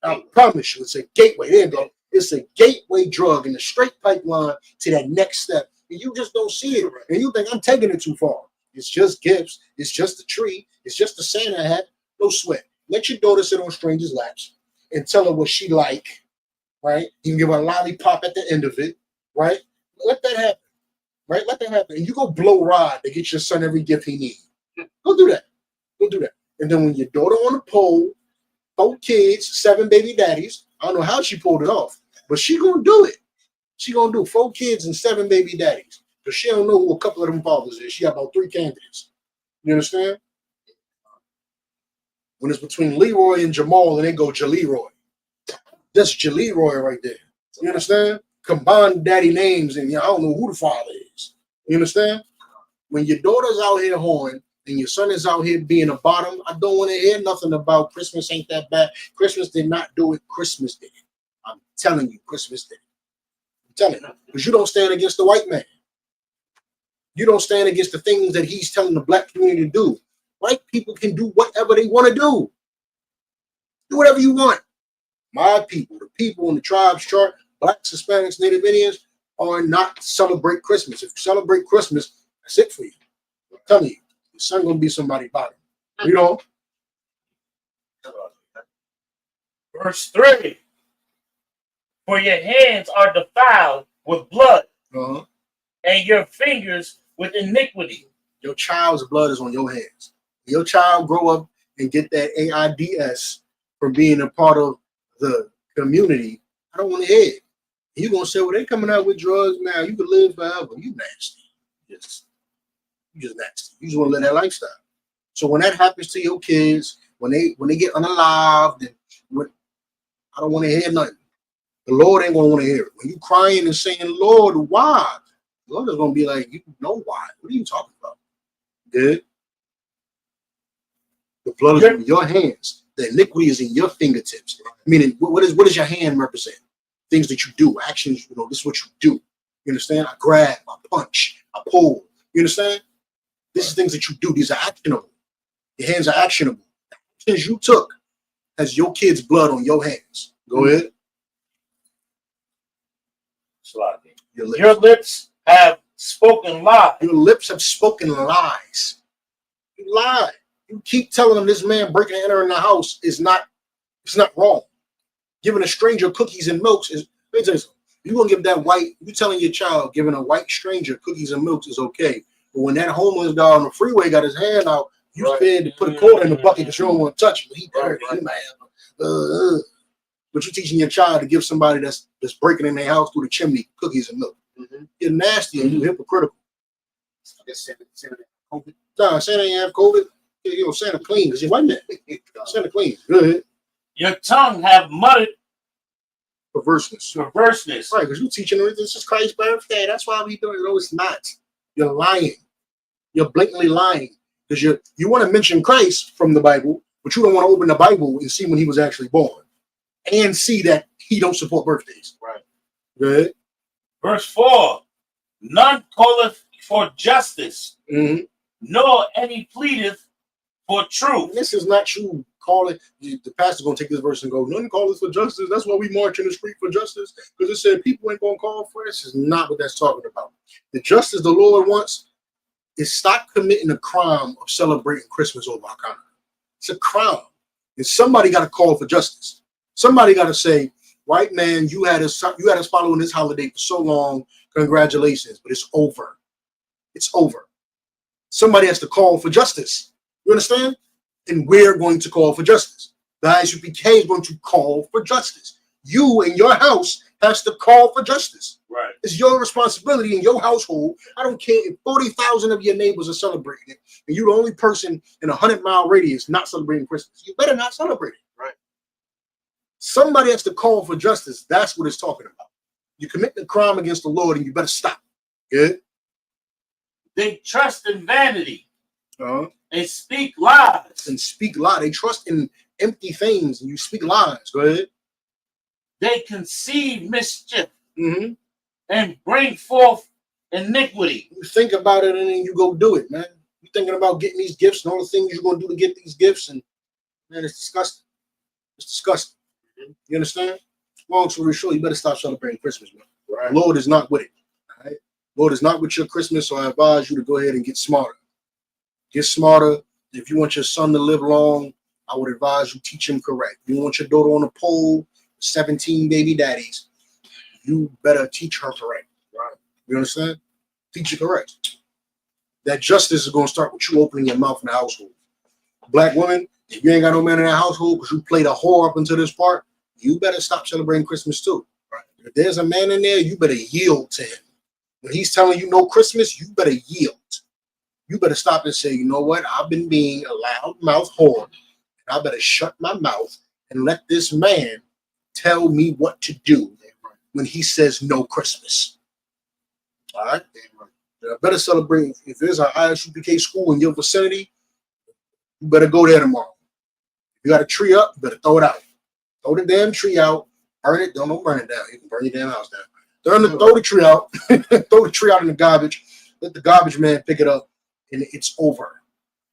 I promise you, it's a gateway. There you go. It's a gateway drug in a straight pipeline to that next step. And you just don't see it. And you think I'm taking it too far. It's just gifts. It's just a tree. It's just a Santa hat. No sweat. Let your daughter sit on strangers' laps and tell her what she like, right? You can give her a lollipop at the end of it, right? Let that happen, right? Let that happen. And you go blow rod to get your son every gift he needs. Go do that. Go do that. And then when your daughter on the pole, 4 kids, 7 baby daddies, I don't know how she pulled it off, but she gonna do it. She gonna do 4 kids and 7 baby daddies. Because she don't know who a couple of them fathers is. She got about 3 candidates. You understand? When it's between Leroy and Jamal, and they go Jaleroy. That's Jaleroy right there. You understand? Combine daddy names, and I don't know who the father is. You understand? When your daughter's out here hoeing, and your son is out here being a bottom, I don't want to hear nothing about Christmas ain't that bad. Christmas did not do it. Christmas did it. I'm telling you, Christmas did it. I'm telling you. Because you don't stand against the white man. You don't stand against the things that he's telling the black community to do. White people can do whatever they want to do. Do whatever you want. My people, the people in the tribes chart, blacks, Hispanics, Native Indians, are not celebrate Christmas. If you celebrate Christmas, that's it for you. I'm telling you, your son gonna be somebody bottom. You know? Verse 3. For your hands are defiled with blood, and your fingers with iniquity. Your child's blood is on your hands. Your child grow up and get that AIDS from being a part of the community. I don't want to hear it. You're going to say, well, they coming out with drugs now. You can live forever. You nasty. You just nasty. You just want to live that lifestyle. So when that happens to your kids, when they get unalived, and I don't want to hear nothing. The Lord ain't going to want to hear it. When you crying and saying, Lord, why? The Lord is going to be like, you know why. What are you talking about? Good. The blood is in your hands. The iniquity is in your fingertips. Meaning, what is your hand represent? Things that you do, actions. This is what you do. You understand? I grab, I punch, I pull. You understand? This is things that you do. These are actionable. Your hands are actionable. The actions you took has your kid's blood on your hands. Go ahead. Your lips have spoken lies. Your lips have spoken lies. You lie. You keep telling them this man breaking and entering the house is not, it's not wrong. Giving a stranger cookies and milks is, let me tell you something. You're going to give that white, you telling your child giving a white stranger cookies and milks is okay. But when that homeless guy on the freeway got his hand out, you scared to put a quarter in the bucket because you don't want to touch him. He dirty. He mad. but you're teaching your child to give somebody that's breaking in their house through the chimney cookies and milk. You're nasty and you're hypocritical. I guess Santa COVID. Nah, Santa ain't have COVID. You know, Santa clean because you're white man. Santa clean. Good. Your tongue have muttered Perverseness. perverseness. Right, because you're teaching them this is Christ's birthday. That's why we doing it. No, it's not. You're lying. You're blatantly lying. Because you want to mention Christ from the Bible, but you don't want to open the Bible and see when he was actually born. And see that he don't support birthdays. Right. Good. Verse 4. None calleth for justice, nor any pleadeth for truth. And this is not you calling. The pastor's going to take this verse and go, none calleth for justice. That's why we march in the street for justice. Because it said people ain't going to call for it. This is not what that's talking about. The justice the Lord wants is stop committing the crime of celebrating Christmas over Hanukkah. It's a crime. And somebody got to call for justice. Somebody got to say, white man, you had us following this holiday for so long. Congratulations, but it's over. It's over. Somebody has to call for justice. You understand? And we're going to call for justice. The ISUPK is going to call for justice. You and your house has to call for justice. Right. It's your responsibility in your household. I don't care if 40,000 of your neighbors are celebrating it, and you're the only person in a 100-mile radius not celebrating Christmas. You better not celebrate it. Right. Somebody has to call for justice. That's what it's talking about. You commit a crime against the Lord, and you better stop. Good. They trust in vanity Uh-huh. and speak lies. And speak lies. They trust in empty things, and you speak lies. Go ahead. They conceive mischief Mm-hmm. and bring forth iniquity. You think about it, and then you go do it, man. You're thinking about getting these gifts and all the things you're going to do to get these gifts, and man, it's disgusting. It's disgusting. You understand? Long story short, you better stop celebrating Christmas, man. Right. The Lord is not with it. All right? Lord is not with your Christmas, so I advise you to go ahead and get smarter. Get smarter. If you want your son to live long, I would advise you teach him correct. You want your daughter on a pole, 17 baby daddies, you better teach her correct. Right. You understand? Teach her correct. That justice is going to start with you opening your mouth in the household. Black women, if you ain't got no man in that household because you played a whore up until this part, you better stop celebrating Christmas too. Right. If there's a man in there, you better yield to him. When he's telling you no Christmas, you better yield. You better stop and say, you know what? I've been being a loudmouth whore. And I better shut my mouth and let this man tell me what to do when he says no Christmas. All right? I better celebrate. If there's an ISUPK school in your vicinity, you better go there tomorrow. If you got a tree up, you better throw it out. Throw the damn tree out. Burn it. Don't burn it down. You can burn your damn house down. Throw the tree out. Throw the tree out in the garbage. Let the garbage man pick it up, and it's over.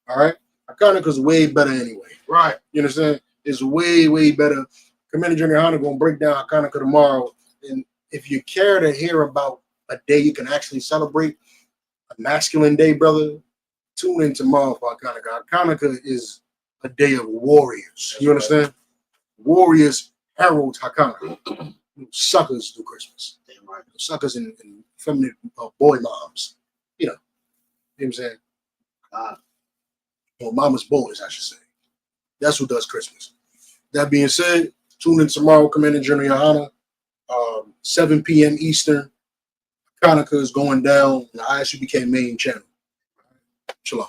All right? Hanukkah's way better anyway. Right. You understand? It's way, way better. Commander Junior Hunter going to break down Hanukkah tomorrow. And if you care to hear about a day you can actually celebrate, a masculine day, brother, tune in tomorrow for Hanukkah. Hanukkah is a day of warriors. You understand? Right. Warriors herald Hanukkah. Suckers do Christmas. Damn right. Suckers and feminine boy moms. You know what I'm saying? Or mama's boys, I should say. That's who does Christmas. That being said, tune in tomorrow, Commander General Johanna, 7 p.m. Eastern. Hanukkah is going down. The ISUPK main channel. Shalom.